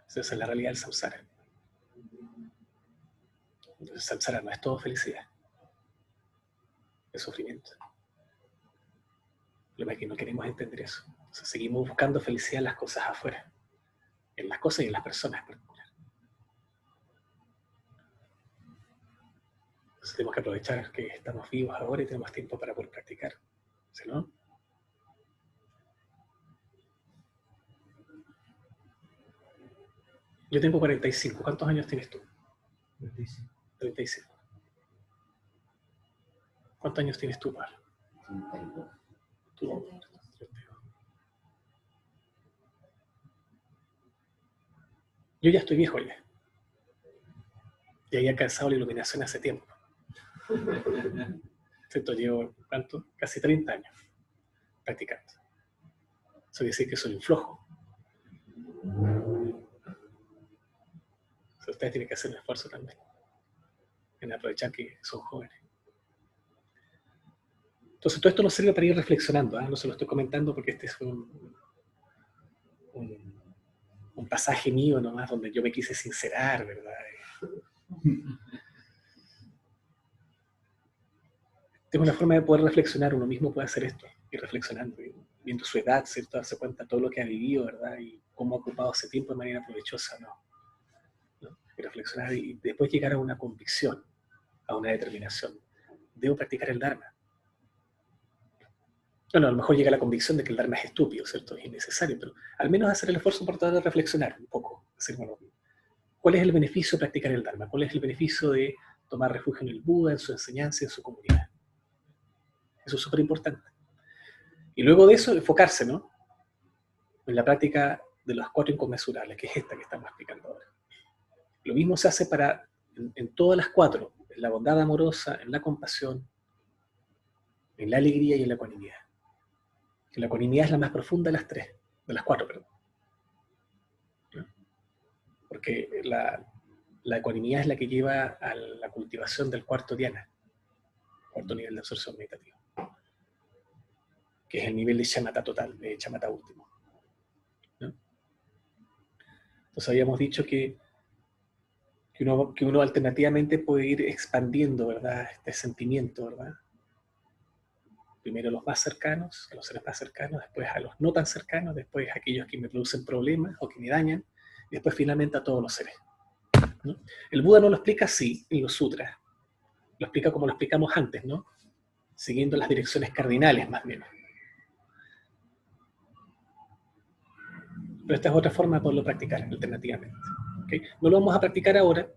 Esa es la realidad del samsara. Entonces, el samsara no es todo felicidad, es sufrimiento. Lo que no queremos entender eso. Entonces, seguimos buscando felicidad en las cosas afuera, en las cosas y en las personas en particular. Entonces, tenemos que aprovechar que estamos vivos ahora y tenemos tiempo para poder practicar. ¿Sí, no? Yo tengo 45. ¿Cuántos años tienes tú? 35. 35. ¿Cuántos años tienes tú, Pablo? 32. Tú. 32. Yo ya estoy viejo ya. Ya había alcanzado la iluminación hace tiempo. ¿Cierto? Llevo, ¿cuánto? Casi 30 años practicando. Eso quiere decir que soy un flojo. Ustedes tienen que hacer un esfuerzo también en aprovechar que son jóvenes. Entonces todo esto nos sirve para ir reflexionando, ¿eh? No se lo estoy comentando porque este es un pasaje mío nomás donde yo me quise sincerar, ¿verdad? Es una forma de poder reflexionar, uno mismo puede hacer esto, ir reflexionando, viendo su edad, ¿cierto? Darse cuenta de todo lo que ha vivido, ¿verdad? Y cómo ha ocupado ese tiempo de manera provechosa, ¿no? Y reflexionar y después llegar a una convicción, a una determinación. Debo practicar el Dharma. Bueno, a lo mejor llega a la convicción de que el Dharma es estúpido, ¿cierto? Es innecesario, pero al menos hacer el esfuerzo por tratar de reflexionar un poco. Decir, bueno, ¿cuál es el beneficio de practicar el Dharma? ¿Cuál es el beneficio de tomar refugio en el Buda, en su enseñanza, en su comunidad? Eso es súper importante. Y luego de eso, enfocarse, ¿no? En la práctica de las 4 inconmensurables, que es esta que estamos explicando ahora. Lo mismo se hace en todas las 4, en la bondad amorosa, en la compasión, en la alegría y en la ecuanimidad. Que la ecuanimidad es la más profunda de las 4, perdón. ¿No? Porque la ecuanimidad es la que lleva a la cultivación del 4º dhyana, 4º nivel de absorción meditativa, que es el nivel de shamatha total, de shamatha último. ¿No? Entonces habíamos dicho que uno alternativamente puede ir expandiendo, ¿verdad? Este sentimiento, ¿verdad? Primero a los más cercanos, a los seres más cercanos, después a los no tan cercanos, después a aquellos que me producen problemas o que me dañan, y después finalmente a todos los seres, ¿no? El Buda no lo explica así en los sutras, lo explica como lo explicamos antes, ¿no? Siguiendo las direcciones cardinales más o menos. Pero esta es otra forma de poderlo practicar alternativamente. ¿Okay? No lo vamos a practicar ahora,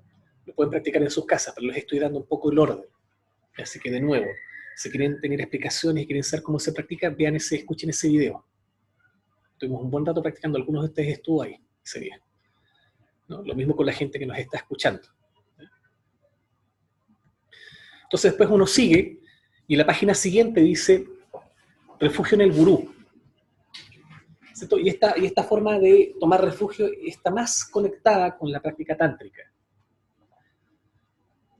lo pueden practicar en sus casas, pero les estoy dando un poco el orden. Así que de nuevo, si quieren tener explicaciones y quieren saber cómo se practica, escuchen ese video. Tuvimos un buen rato practicando, algunos de ustedes estuvo ahí ese día, ¿no? Lo mismo con la gente que nos está escuchando. Entonces después uno sigue y la página siguiente dice refugio en el gurú. ¿Cierto? Y esta forma de tomar refugio está más conectada con la práctica tántrica.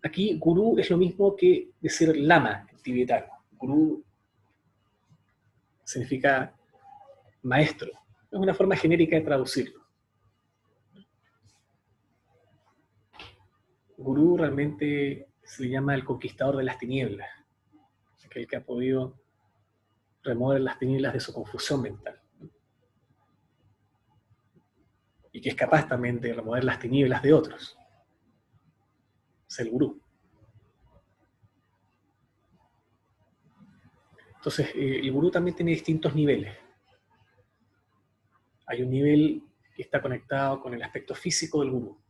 Aquí gurú es lo mismo que decir lama en tibetano. Gurú significa maestro. Es una forma genérica de traducirlo. Gurú realmente se le llama el conquistador de las tinieblas, aquel que ha podido remover las tinieblas de su confusión mental. Y que es capaz también de remover las tinieblas de otros. Es el gurú. Entonces, el gurú también tiene distintos niveles. Hay un nivel que está conectado con el aspecto físico del gurú,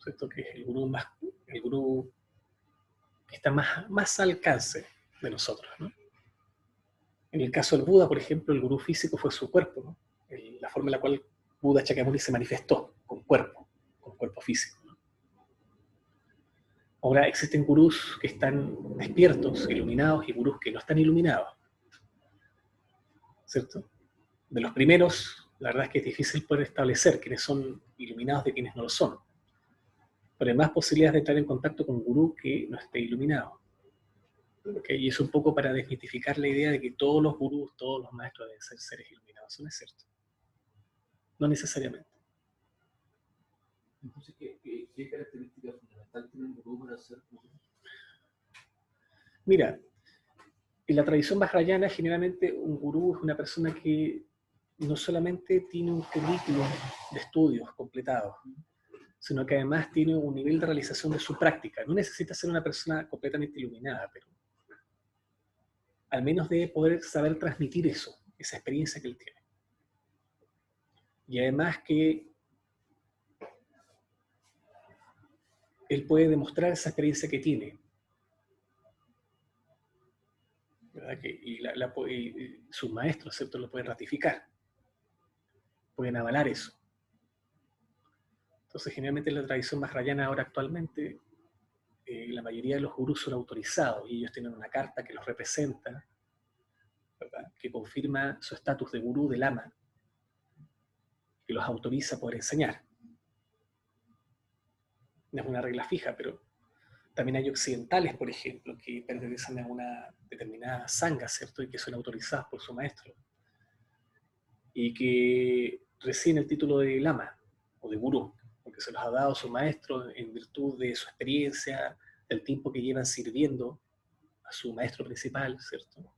¿cierto? Que es el gurú que está más al alcance de nosotros, ¿no? En el caso del Buda, por ejemplo, el gurú físico fue su cuerpo, ¿no? La forma en la cual Buda Shakyamuni se manifestó con cuerpo. físico, ¿no? Ahora existen gurús que están despiertos, iluminados, y gurús que no están iluminados, ¿cierto? De los primeros, la verdad es que es difícil poder establecer quiénes son iluminados de quienes no lo son. Pero hay más posibilidades de entrar en contacto con un gurú que no esté iluminado. ¿Okay? Y es un poco para desmitificar la idea de que todos los gurús, todos los maestros deben ser seres iluminados. Eso no es cierto. No necesariamente. Entonces, ¿qué característica fundamental tiene un gurú para ser gurú? Mira, en la tradición vajrayana, generalmente un gurú es una persona que no solamente tiene un currículum de estudios completado, sino que además tiene un nivel de realización de su práctica. No necesita ser una persona completamente iluminada, pero al menos debe poder saber transmitir eso, esa experiencia que él tiene. Y además que él puede demostrar esa experiencia que tiene. ¿Verdad? Y sus maestros, ¿cierto?, lo pueden ratificar. Pueden avalar eso. Entonces, generalmente en la tradición vajrayana ahora actualmente, la mayoría de los gurús son autorizados y ellos tienen una carta que los representa, ¿verdad?, que confirma su estatus de gurú, de lama, que los autoriza a poder enseñar. No es una regla fija, pero también hay occidentales, por ejemplo, que pertenecen a una determinada sangha, ¿cierto?, y que son autorizados por su maestro, y que reciben el título de lama o de gurú, porque se los ha dado su maestro en virtud de su experiencia, del tiempo que llevan sirviendo a su maestro principal, ¿cierto?,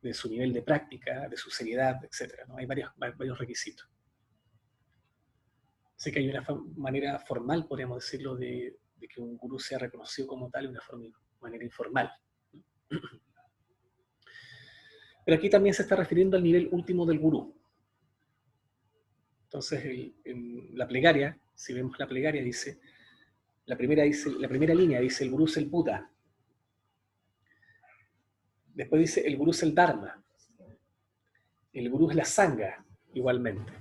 de su nivel de práctica, de su seriedad, etc., ¿no? Hay varios requisitos. Así que hay una manera formal, podríamos decirlo, de que un gurú sea reconocido como tal, de una manera informal. Pero aquí también se está refiriendo al nivel último del gurú. Entonces, en la plegaria, si vemos la plegaria, dice, la primera línea dice, el gurú es el Buda. Después dice, el gurú es el Dharma. El gurú es la Sangha, igualmente.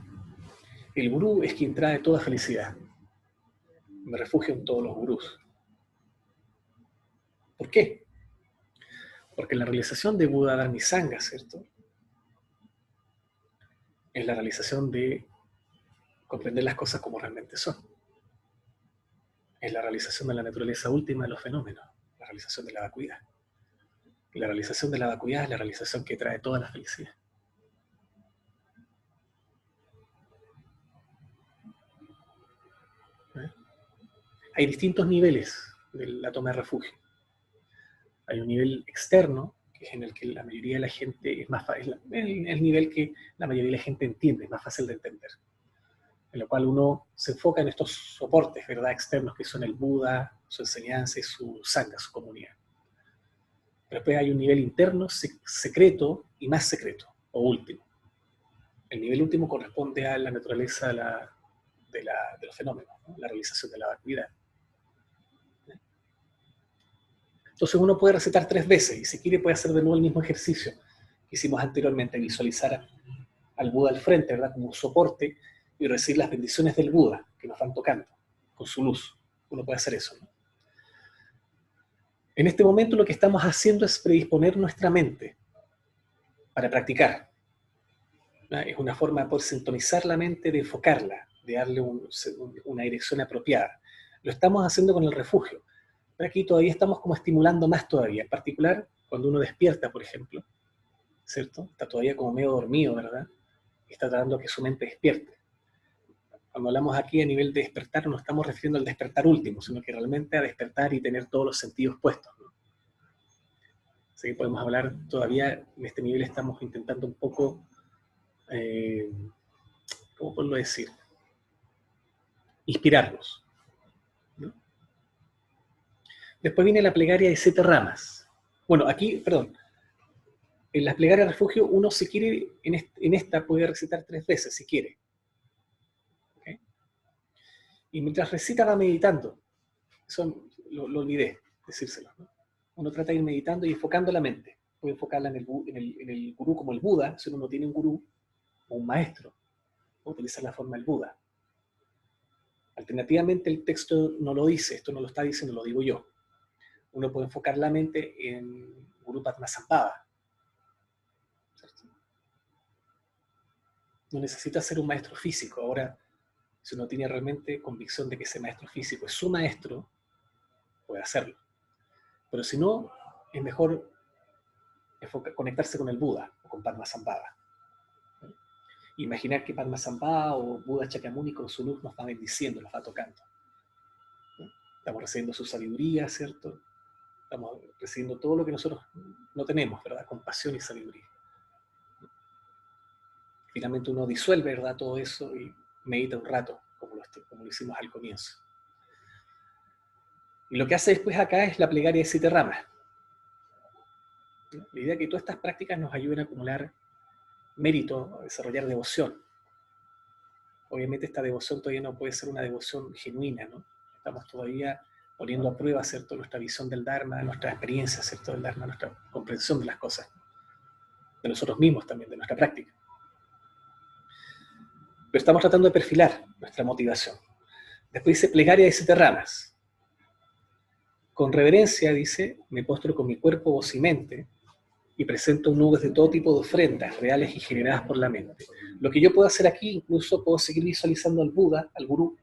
El gurú es quien trae toda felicidad. Me refugio en todos los gurús. ¿Por qué? Porque la realización de Buda, Dharma y Sangha, ¿cierto?, es la realización de comprender las cosas como realmente son. Es la realización de la naturaleza última de los fenómenos, la realización de la vacuidad. Y la realización de la vacuidad es la realización que trae toda la felicidad. Hay distintos niveles de la toma de refugio. Hay un nivel externo, que es en el que la mayoría de la gente es más fácil, el nivel que la mayoría de la gente entiende, es más fácil de entender. En lo cual uno se enfoca en estos soportes, ¿verdad?, externos, que son el Buda, su enseñanza y su Sangha, su comunidad. Pero después hay un nivel interno, secreto y más secreto, o último. El nivel último corresponde a la naturaleza de los fenómenos, ¿no?, la realización de la vacuidad. Entonces uno puede recitar 3 veces, y si quiere puede hacer de nuevo el mismo ejercicio que hicimos anteriormente, visualizar al Buda al frente, ¿verdad?, como un soporte, y recibir las bendiciones del Buda que nos van tocando con su luz. Uno puede hacer eso, ¿no? En este momento lo que estamos haciendo es predisponer nuestra mente para practicar, ¿no? Es una forma de poder sintonizar la mente, de enfocarla, de darle una dirección apropiada. Lo estamos haciendo con el refugio. Pero aquí todavía estamos como estimulando más todavía, en particular cuando uno despierta, por ejemplo, ¿cierto? Está todavía como medio dormido, ¿verdad? Y está tratando que su mente despierte. Cuando hablamos aquí a nivel de despertar, no estamos refiriendo al despertar último, sino que realmente a despertar y tener todos los sentidos puestos, ¿no? Así que podemos hablar todavía, en este nivel estamos intentando un poco, ¿cómo puedo decir? Inspirarnos, ¿no? Después viene la plegaria de 7 ramas. Bueno, aquí, perdón, en las plegarias de refugio, uno si quiere, en esta puede recitar 3 veces, si quiere. ¿Okay? Y mientras recita va meditando. Eso lo olvidé decírselo, ¿no? Uno trata de ir meditando y enfocando la mente. Puede enfocarla en el gurú como el Buda, si uno no tiene un gurú o un maestro, puede utilizar la forma del Buda. Alternativamente, el texto no lo dice, esto no lo está diciendo, lo digo yo. Uno puede enfocar la mente en Guru Padmasambhava. ¿Cierto? No necesita ser un maestro físico. Ahora, si uno tiene realmente convicción de que ese maestro físico es su maestro, puede hacerlo. Pero si no, es mejor conectarse con el Buda o con Padmasambhava. Imaginar que Padmasambhava o Buda Shakyamuni con su luz nos va bendiciendo, nos va tocando. Estamos recibiendo su sabiduría, ¿cierto? Estamos recibiendo todo lo que nosotros no tenemos, ¿verdad? Compasión y sabiduría. Finalmente uno disuelve, ¿verdad? Todo eso y medita un rato, como lo hicimos al comienzo. Y lo que hace después acá es la plegaria de 7 ramas. La idea es que todas estas prácticas nos ayuden a acumular mérito, a desarrollar devoción. Obviamente esta devoción todavía no puede ser una devoción genuina, ¿no? Estamos todavía poniendo a prueba, ¿cierto?, nuestra visión del Dharma, nuestra experiencia, ¿cierto?, del Dharma, nuestra comprensión de las cosas, de nosotros mismos también, de nuestra práctica. Pero estamos tratando de perfilar nuestra motivación. Después dice plegaria de 7 ramas. Con reverencia, dice, me postro con mi cuerpo, voz y mente, y presento nubes de todo tipo de ofrendas, reales y generadas por la mente. Lo que yo puedo hacer aquí, incluso puedo seguir visualizando al Buda, al Gurú,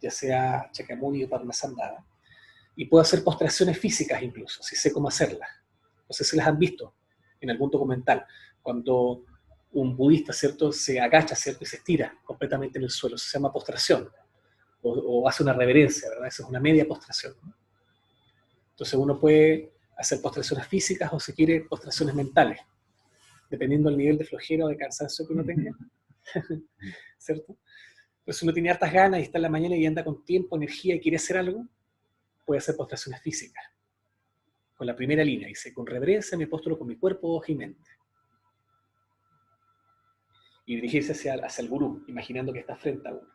ya sea Shakyamuni o Padmasambhava, y puedo hacer postraciones físicas incluso, si sé cómo hacerlas. No sé si las han visto en algún documental, cuando un budista, ¿cierto?, se agacha, ¿cierto?, y se estira completamente en el suelo, eso se llama postración, o hace una reverencia, ¿verdad? Esa es una media postración. Entonces uno puede hacer postraciones físicas o si quiere postraciones mentales, dependiendo del nivel de flojera o de cansancio que uno tenga, ¿cierto? Pero si uno tiene hartas ganas y está en la mañana y anda con tiempo, energía y quiere hacer algo, puede hacer postraciones físicas. Con la primera línea dice, con reverencia me postro con mi cuerpo, voz y mente. Y dirigirse hacia el gurú, imaginando que está frente a uno.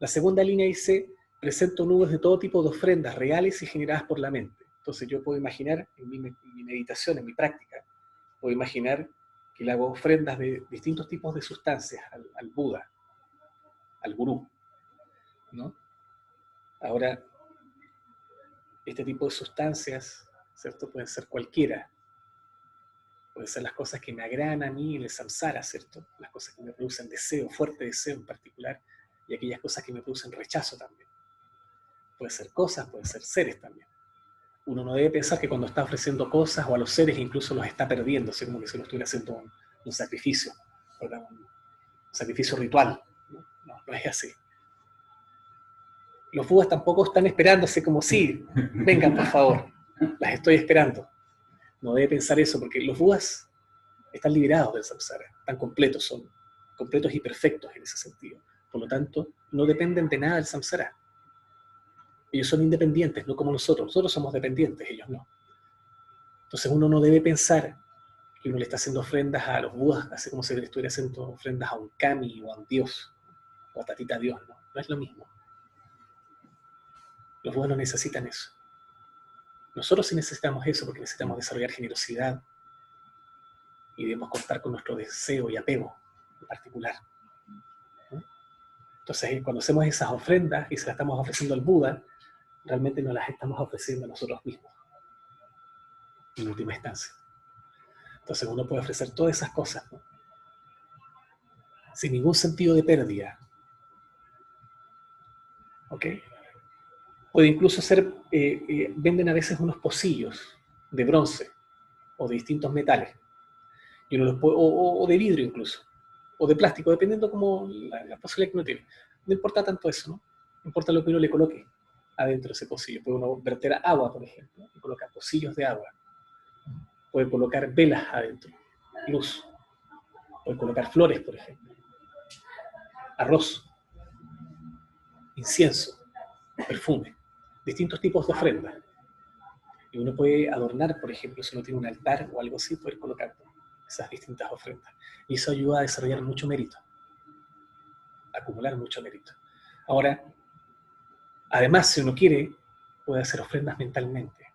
La segunda línea dice, presento nubes de todo tipo de ofrendas reales y generadas por la mente. Entonces yo puedo imaginar en mi meditación, en mi práctica, puedo imaginar que le hago ofrendas de distintos tipos de sustancias al Buda, al gurú, ¿no? Ahora, este tipo de sustancias, ¿cierto?, pueden ser cualquiera. Pueden ser las cosas que me agradan a mí en el samsara, ¿cierto? Las cosas que me producen deseo, fuerte deseo en particular, y aquellas cosas que me producen rechazo también. Puede ser cosas, puede ser seres también. Uno no debe pensar que cuando está ofreciendo cosas o a los seres incluso los está perdiendo, así como que se lo estuviera haciendo un sacrificio, ¿verdad? Un sacrificio ritual. No es así. Los budas tampoco están esperándose como, sí, vengan por favor, las estoy esperando. No debe pensar eso, porque los budas están liberados del samsara, están completos, son completos y perfectos en ese sentido. Por lo tanto, no dependen de nada del samsara. Ellos son independientes, no como nosotros. Nosotros somos dependientes, ellos no. Entonces uno no debe pensar que uno le está haciendo ofrendas a los budas, así como si le estuviera haciendo ofrendas a un kami o a un dios, o a tatita dios, ¿no? No es lo mismo. Los budas no necesitan eso. Nosotros sí necesitamos eso porque necesitamos desarrollar generosidad y debemos contar con nuestro deseo y apego en particular. ¿No? Entonces, cuando hacemos esas ofrendas y se las estamos ofreciendo al Buda, realmente nos las estamos ofreciendo a nosotros mismos, en última instancia. Entonces uno puede ofrecer todas esas cosas, ¿no?, sin ningún sentido de pérdida. ¿Ok? Puede incluso ser, venden a veces unos pocillos de bronce o de distintos metales, y uno los puede, o de vidrio incluso, o de plástico, dependiendo como la posibilidad que uno tiene. No importa tanto eso, ¿no? No importa lo que uno le coloque adentro de ese pocillo. Puede uno verter agua, por ejemplo, y colocar pocillos de agua. Puede colocar velas adentro, luz. Puede colocar flores, por ejemplo. Arroz, incienso, perfume, distintos tipos de ofrendas. Y uno puede adornar, por ejemplo, si uno tiene un altar o algo así, poder colocar esas distintas ofrendas. Y eso ayuda a desarrollar mucho mérito, a acumular mucho mérito. Ahora, además, si uno quiere, puede hacer ofrendas mentalmente.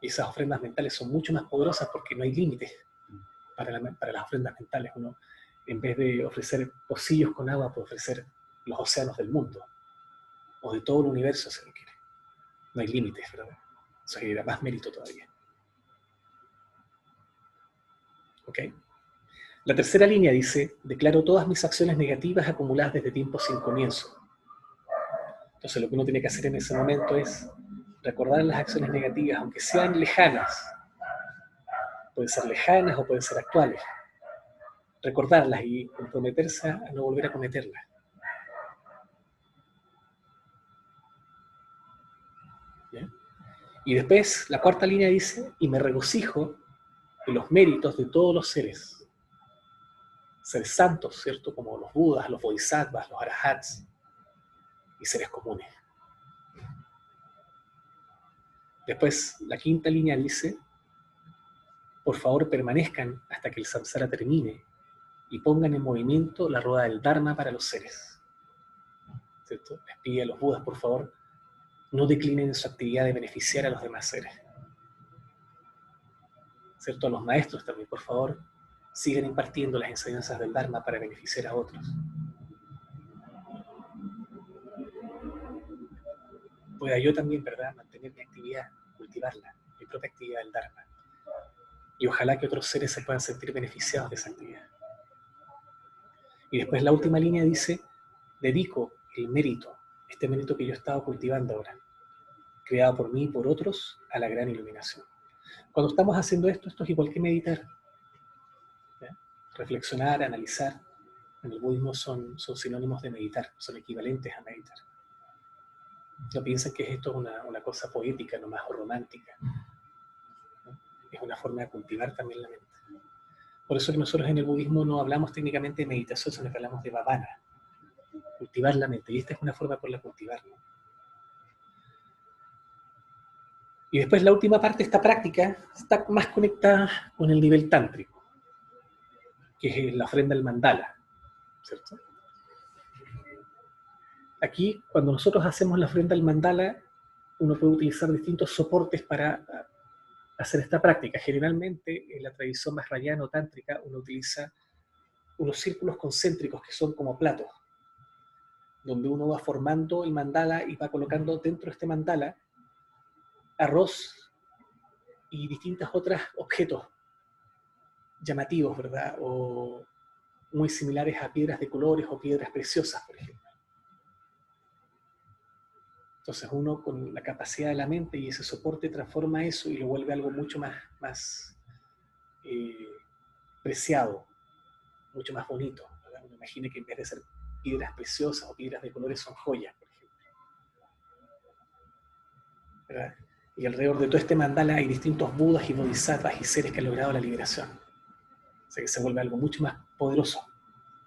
Y esas ofrendas mentales son mucho más poderosas porque no hay límites para las ofrendas mentales. Uno, en vez de ofrecer pocillos con agua, puede ofrecer los océanos del mundo, o de todo el universo, si lo quiere. No hay límites, ¿verdad? Eso genera más mérito todavía. ¿Ok? La tercera línea dice, declaro todas mis acciones negativas acumuladas desde tiempos sin comienzo. Entonces lo que uno tiene que hacer en ese momento es recordar las acciones negativas, aunque sean lejanas. Pueden ser lejanas o pueden ser actuales. Recordarlas y comprometerse a no volver a cometerlas. ¿Bien? Y después la cuarta línea dice, y me regocijo en los méritos de todos los seres santos, ¿cierto? Como los Budas, los Bodhisattvas, los Arahats y seres comunes. Después, la quinta línea dice, por favor permanezcan hasta que el samsara termine y pongan en movimiento la rueda del Dharma para los seres. ¿Cierto? Les pide a los Budas, por favor, no declinen su actividad de beneficiar a los demás seres. ¿Cierto? A los maestros también, por favor, sigan impartiendo las enseñanzas del Dharma para beneficiar a otros. Pueda yo también, ¿verdad?, mantener mi actividad, cultivarla, mi propia actividad del Dharma. Y ojalá que otros seres se puedan sentir beneficiados de esa actividad. Y después la última línea dice, dedico el mérito, este mérito que yo he estado cultivando ahora, creado por mí y por otros, a la gran iluminación. Cuando estamos haciendo esto, esto es igual que meditar. ¿Ya? Reflexionar, analizar, en el budismo son sinónimos de meditar, son equivalentes a meditar. No piensen que esto es una cosa poética nomás o romántica. ¿No? Es una forma de cultivar también la mente. Por eso que nosotros en el budismo no hablamos técnicamente de meditación, sino que hablamos de bhavana, cultivar la mente, y esta es una forma por la cultivarla. Y después la última parte de esta práctica está más conectada con el nivel tántrico, que es la ofrenda al mandala, ¿cierto? Aquí, cuando nosotros hacemos la ofrenda al mandala, uno puede utilizar distintos soportes para hacer esta práctica. Generalmente, en la tradición mahayana o tántrica, uno utiliza unos círculos concéntricos que son como platos, donde uno va formando el mandala y va colocando dentro de este mandala arroz y distintos otros objetos llamativos, ¿verdad? O muy similares a piedras de colores o piedras preciosas, por ejemplo. Entonces uno con la capacidad de la mente y ese soporte transforma eso y lo vuelve algo mucho más preciado, mucho más bonito, ¿verdad? Uno imagina que en vez de ser piedras preciosas o piedras de colores son joyas, por ejemplo, ¿verdad? Y alrededor de todo este mandala hay distintos budas y bodhisattvas y seres que han logrado la liberación. O sea que se vuelve algo mucho más poderoso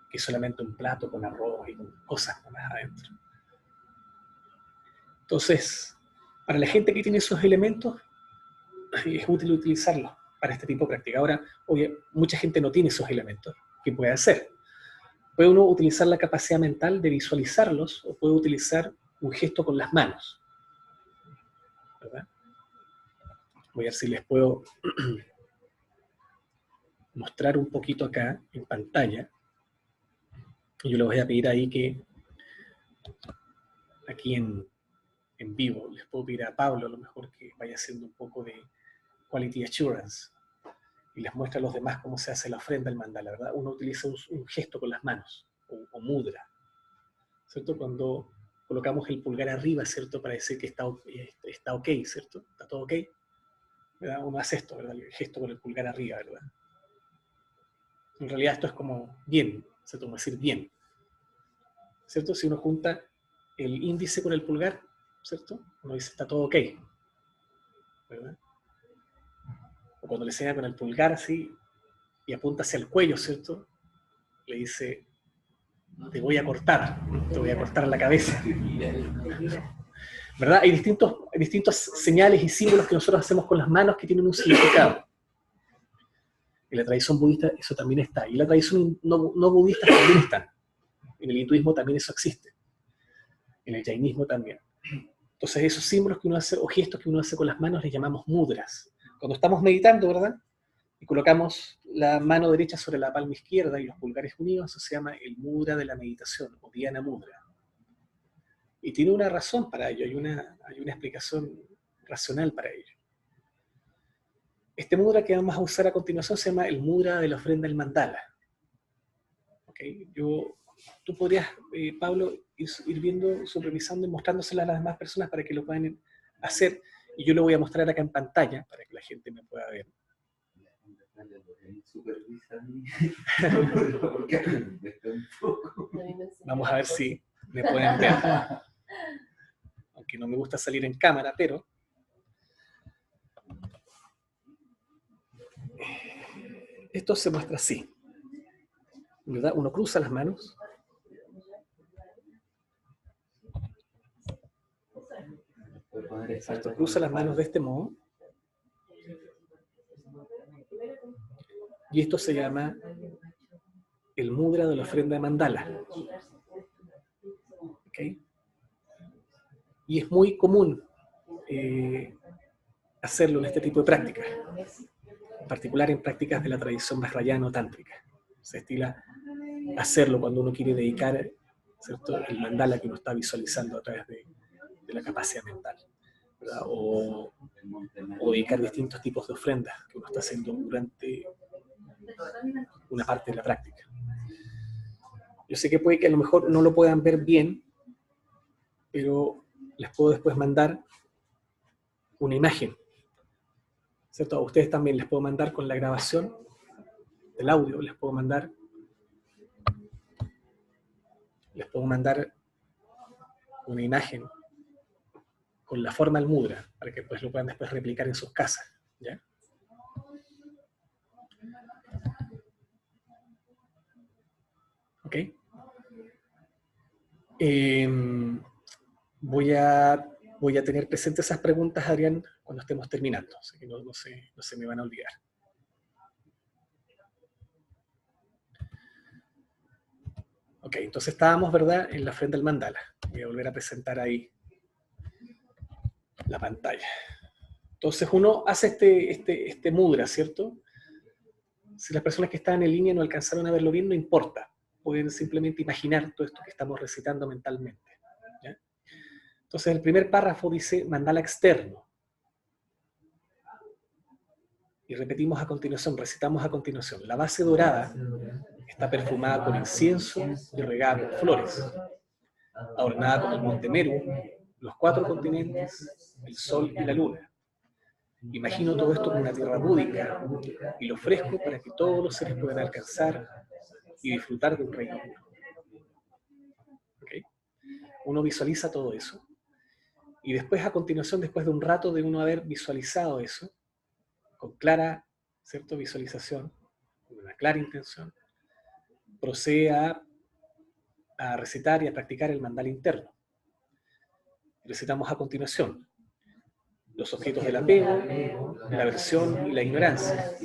que solamente un plato con arroz y con cosas más adentro. Entonces, para la gente que tiene esos elementos, es útil utilizarlos para este tipo de práctica. Ahora, oye, mucha gente no tiene esos elementos. ¿Qué puede hacer? Puede uno utilizar la capacidad mental de visualizarlos o puede utilizar un gesto con las manos, ¿verdad? Voy a ver si les puedo mostrar un poquito acá en pantalla. Yo les voy a pedir ahí que aquí en vivo les puedo pedir a Pablo a lo mejor que vaya haciendo un poco de quality assurance y les muestra a los demás cómo se hace la ofrenda al mandala, ¿verdad? Uno utiliza un gesto con las manos o mudra, ¿cierto? Cuando colocamos el pulgar arriba, ¿cierto? Para decir que está ok, ¿cierto? Está todo ok, ¿verdad? Uno hace esto, ¿verdad? El gesto con el pulgar arriba, ¿verdad? En realidad esto es como bien, ¿cierto? Como decir bien, ¿cierto? Si uno junta el índice con el pulgar, ¿cierto? Uno dice está todo ok, ¿verdad? O cuando le señala con el pulgar así y apunta hacia el cuello, ¿cierto? Le dice, te voy a cortar la cabeza. ¿Verdad? Hay distintos señales y símbolos que nosotros hacemos con las manos que tienen un significado. En la tradición budista eso también está. Y en la tradición no budista también está. En el hinduismo también eso existe. En el jainismo también. Entonces esos símbolos que uno hace, o gestos que uno hace con las manos, les llamamos mudras. Cuando estamos meditando, ¿verdad? Y colocamos la mano derecha sobre la palma izquierda y los pulgares unidos, eso se llama el mudra de la meditación, o dhyana mudra. Y tiene una razón para ello, hay una explicación racional para ello. Este mudra que vamos a usar a continuación se llama el mudra de la ofrenda del mandala. ¿Okay? Tú podrías, Pablo, ir viendo, supervisando y mostrándosela a las demás personas para que lo puedan hacer. Y yo lo voy a mostrar acá en pantalla para que la gente me pueda ver. Vamos a ver si me pueden ver. Aunque no me gusta salir en cámara, pero esto se muestra así, ¿verdad? Uno cruza las manos. Exacto, cruza las manos de este modo. Y esto se llama el mudra de la ofrenda de mandala. ¿Okay? Y es muy común hacerlo en este tipo de prácticas, en particular en prácticas de la tradición vajrayano-tántrica. Se estila hacerlo cuando uno quiere dedicar, ¿cierto?, el mandala que uno está visualizando a través de la capacidad mental, ¿verdad? O dedicar distintos tipos de ofrendas que uno está haciendo durante una parte de la práctica. Yo sé que puede que a lo mejor no lo puedan ver bien, pero les puedo después mandar una imagen, ¿cierto? A ustedes también les puedo mandar con la grabación del audio, les puedo mandar una imagen con la forma del mudra, para que pues lo puedan después replicar en sus casas, ¿ya? ¿Ok? Voy a tener presentes esas preguntas, Adrián, cuando estemos terminando, así que no se me van a olvidar. Ok, entonces estábamos, ¿verdad?, en la ofrenda del mandala. Voy a volver a presentar ahí la pantalla. Entonces uno hace este mudra, ¿cierto? Si las personas que están en línea no alcanzaron a verlo bien, no importa. Pueden simplemente imaginar todo esto que estamos recitando mentalmente, ¿ya? Entonces el primer párrafo dice mandala externo. Y repetimos a continuación, recitamos a continuación. La base dorada está perfumada con incienso y regada con flores, adornada con el monte Meru, los 4 continentes, el sol y la luna. Imagino todo esto como una tierra búdica y lo ofrezco para que todos los seres puedan alcanzar y disfrutar de un reino puro. ¿Okay? Uno visualiza todo eso y después, a continuación, después de un rato de uno haber visualizado eso, con clara, ¿cierto?, visualización, con una clara intención, procede a recitar y a practicar el mandala interno. Recitamos a continuación los objetos del apego, la aversión y la ignorancia,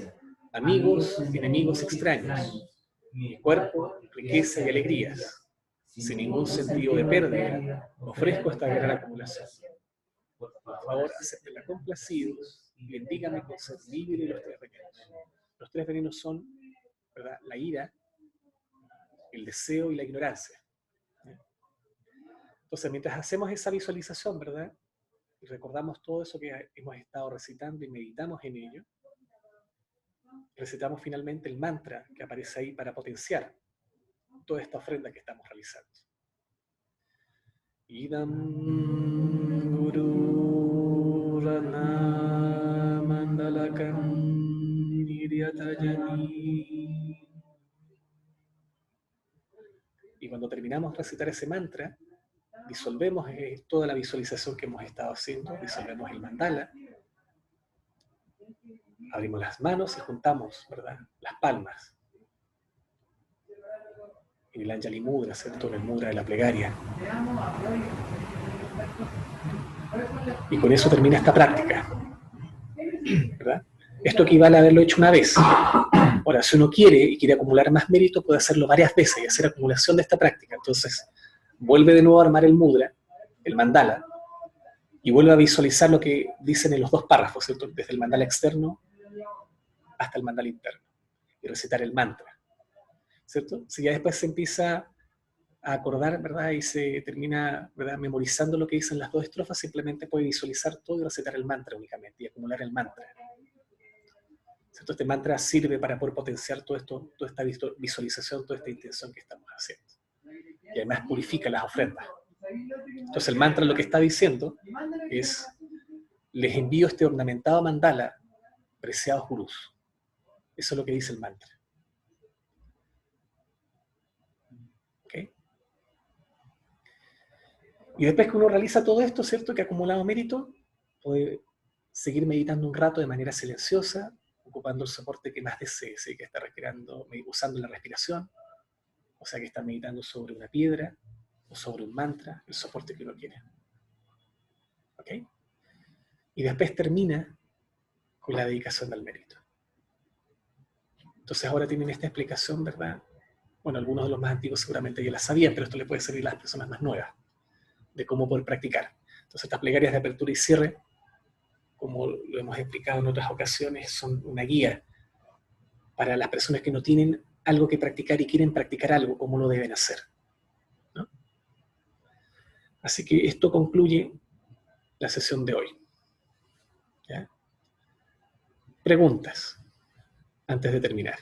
amigos, enemigos extraños, mi cuerpo, riqueza y alegrías, sin ningún sentido de pérdida, ofrezco esta gran acumulación. Por favor, acéptenla complacidos y bendígame con ser libre de los 3 venenos. Los 3 venenos son, ¿verdad?, la ira, el deseo y la ignorancia. Entonces, mientras hacemos esa visualización, ¿verdad?, y recordamos todo eso que hemos estado recitando y meditamos en ello, recitamos finalmente el mantra que aparece ahí para potenciar toda esta ofrenda que estamos realizando. Idam Guru Rana Mandalakam Niryatayani. Y cuando terminamos de recitar ese mantra, disolvemos toda la visualización que hemos estado haciendo, disolvemos el mandala, abrimos las manos y juntamos, ¿verdad?, las palmas en el Anjali Mudra, ¿cierto?, en el mudra de la plegaria. Y con eso termina esta práctica, ¿verdad? Esto equivale a haberlo hecho una vez. Ahora, si uno quiere y quiere acumular más mérito, puede hacerlo varias veces y hacer acumulación de esta práctica. Entonces, vuelve de nuevo a armar el mudra, el mandala, y vuelve a visualizar lo que dicen en los 2 párrafos, ¿cierto?, desde el mandala externo hasta el mandala interno, y recitar el mantra, ¿cierto? Si ya después se empieza a acordar, ¿verdad? Y se termina, ¿verdad?, memorizando lo que dicen las dos estrofas, simplemente puede visualizar todo y recitar el mantra únicamente y acumular el mantra. ¿Cierto? Este mantra sirve para poder potenciar todo esto, toda esta visualización, toda esta intención que estamos haciendo. Y además purifica las ofrendas. Entonces el mantra lo que está diciendo es: les envío este ornamentado mandala, preciados gurús. Eso es lo que dice el mantra. ¿Okay? Y después que uno realiza todo esto, ¿cierto?, que ha acumulado mérito, puede seguir meditando un rato de manera silenciosa, ocupando el soporte que más desee, ¿sí?, que está respirando, usando la respiración, o sea que está meditando sobre una piedra o sobre un mantra, el soporte que uno quiera. ¿Ok? Y después termina con la dedicación del mérito. Entonces ahora tienen esta explicación, ¿verdad? Bueno, algunos de los más antiguos seguramente ya la sabían, pero esto le puede servir a las personas más nuevas, de cómo poder practicar. Entonces estas plegarias de apertura y cierre, como lo hemos explicado en otras ocasiones, son una guía para las personas que no tienen algo que practicar y quieren practicar algo, cómo lo deben hacer, ¿no? Así que esto concluye la sesión de hoy. ¿Ya? Preguntas antes de terminar.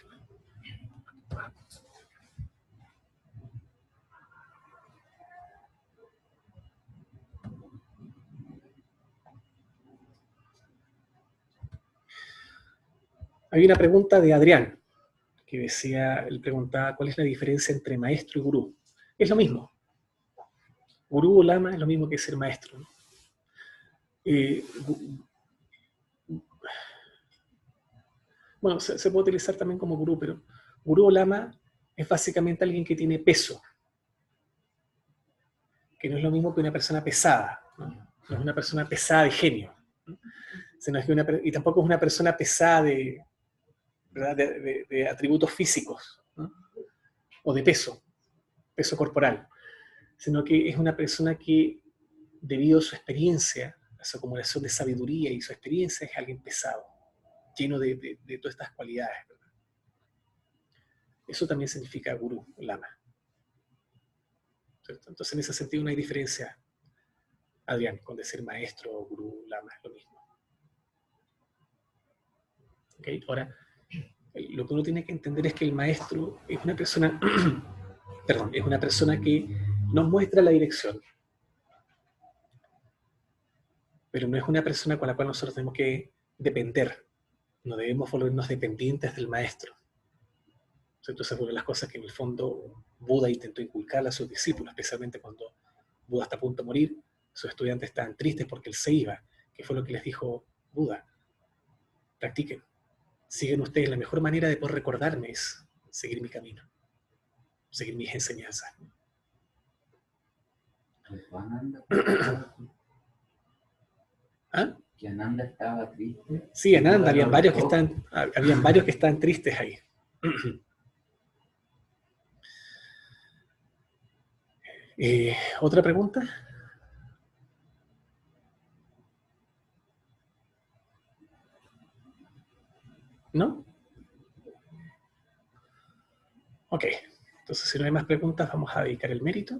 Hay una pregunta de Adrián, que decía, él preguntaba cuál es la diferencia entre maestro y gurú. Es lo mismo. Gurú o lama es lo mismo que ser maestro, ¿no? Bueno, se puede utilizar también como gurú, pero gurú o lama es básicamente alguien que tiene peso, que no es lo mismo que una persona pesada, ¿no? No es una persona pesada de genio, ¿no? Sino es que y tampoco es una persona pesada de, ¿verdad?, de atributos físicos, ¿no?, o de peso corporal, sino que es una persona que, debido a su experiencia, a su acumulación de sabiduría y su experiencia, es alguien pesado, lleno de todas estas cualidades, ¿verdad? Eso también significa gurú, lama, ¿cierto? Entonces en ese sentido no hay diferencia, Adrián, con decir maestro, gurú, lama, es lo mismo. ¿Okay? Ahora, lo que uno tiene que entender es que el maestro es una persona, perdón, es una persona que nos muestra la dirección, pero no es una persona con la cual nosotros tenemos que depender. No debemos volvernos dependientes del maestro. Entonces, una de las cosas que en el fondo Buda intentó inculcar a sus discípulos, especialmente cuando Buda está a punto de morir, sus estudiantes estaban tristes porque él se iba. ¿Qué fue lo que les dijo Buda? Practiquen. Siguen ustedes. La mejor manera de poder recordarme es seguir mi camino, seguir mis enseñanzas. ¿Ah? Que Ananda estaba triste. Sí, Ananda, habían varios que estaban tristes ahí. ¿Otra pregunta? ¿No? Ok, entonces si no hay más preguntas, vamos a dedicar el mérito.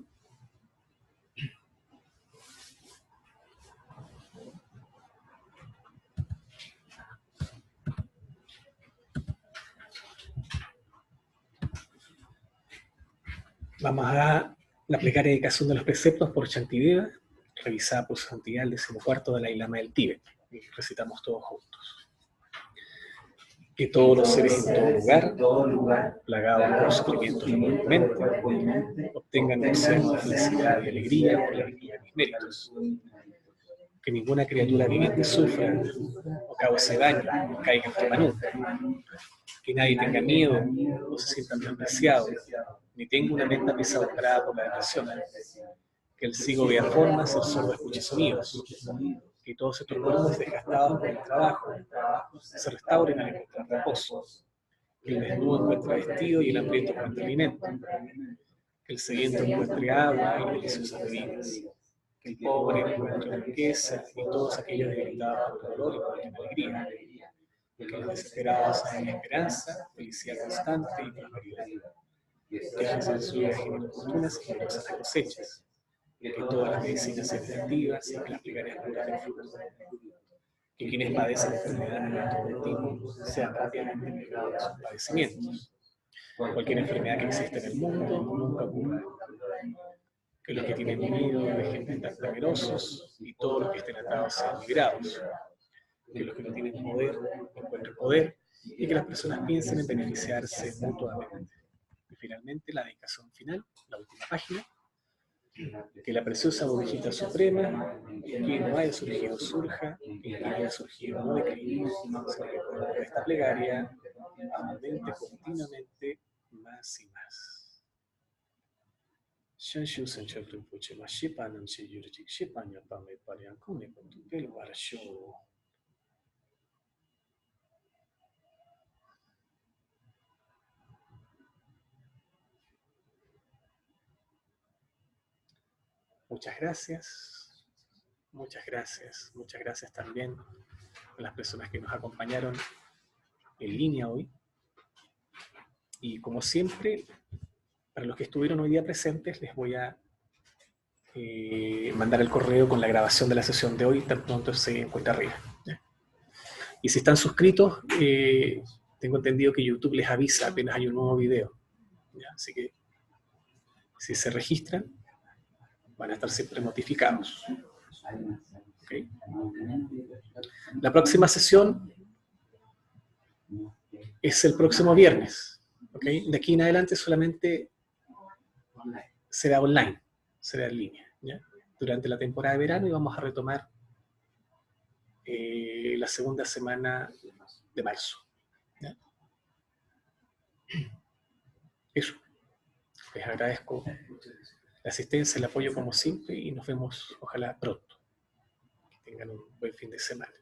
Vamos a la plegaria de dedicación de los preceptos por Shantideva, revisada por su santidad el 14º Dalai Lama del Tíbet. Y recitamos todos juntos. Que todos los seres en todo lugar, plagados por sufrimientos igualmente, obtengan un océano de felicidad y alegría por la virtud de mis méritos. Que ninguna criatura viviente sufra o cause daño o caiga enferma nunca. Que nadie tenga miedo o se sienta menospreciado, ni tenga una mente apesadumbrada por la depresión. Que el ciego vea formas, el sordo escuche sonidos. Que todos estos cuerpos desgastados por el trabajo se restauren al encontrar reposo. Que el desnudo encuentre vestido y el hambriento encuentre alimento. Que el sediento encuentre agua y deliciosas bebidas. Que el pobre encuentre riqueza y todos aquellos debilitados por el dolor encuentren alegría. Que los desesperados hayan esperanza, felicidad constante y prosperidad. que ejercen sus vidas en oportunas y generosas cosechas, que todas las medicinas sean efectivas y que las plegarias puras den fruto, que quienes padecen enfermedades de llanto continuo sean rápidamente librados de sus padecimientos. Cualquier enfermedad que exista en el mundo nunca ocurra. Que los que tienen miedo dejen de estar temerosos y todos los que estén atados sean liberados. Que los que no tienen poder encuentren poder y que las personas piensen en beneficiarse mutuamente. Y finalmente, la dedicación final, la última página. Que la preciosa bodegita suprema, que no haya surgido surja, y que no haya surgido no decline, sino que por esta plegaria aumente continuamente más y más. Shanshu Sanchak Rinpoche, ma Shipanam Shi Yurjik, Shipanya Pame Parian, Kone Pantupel Barasho. Muchas gracias, muchas gracias, muchas gracias también a las personas que nos acompañaron en línea hoy. Y como siempre, para los que estuvieron hoy día presentes, les voy a mandar el correo con la grabación de la sesión de hoy, tan pronto se encuentra arriba. ¿Ya? Y si están suscritos, tengo entendido que YouTube les avisa apenas hay un nuevo video. ¿Ya? Así que si se registran, van a estar siempre notificados. ¿Okay? La próxima sesión es el próximo viernes. ¿Okay? De aquí en adelante solamente será online, será en línea. ¿Ya? Durante la temporada de verano y vamos a retomar la segunda semana de marzo. ¿Ya? Eso. Les agradezco la asistencia, el apoyo como siempre y nos vemos ojalá pronto. Que tengan un buen fin de semana.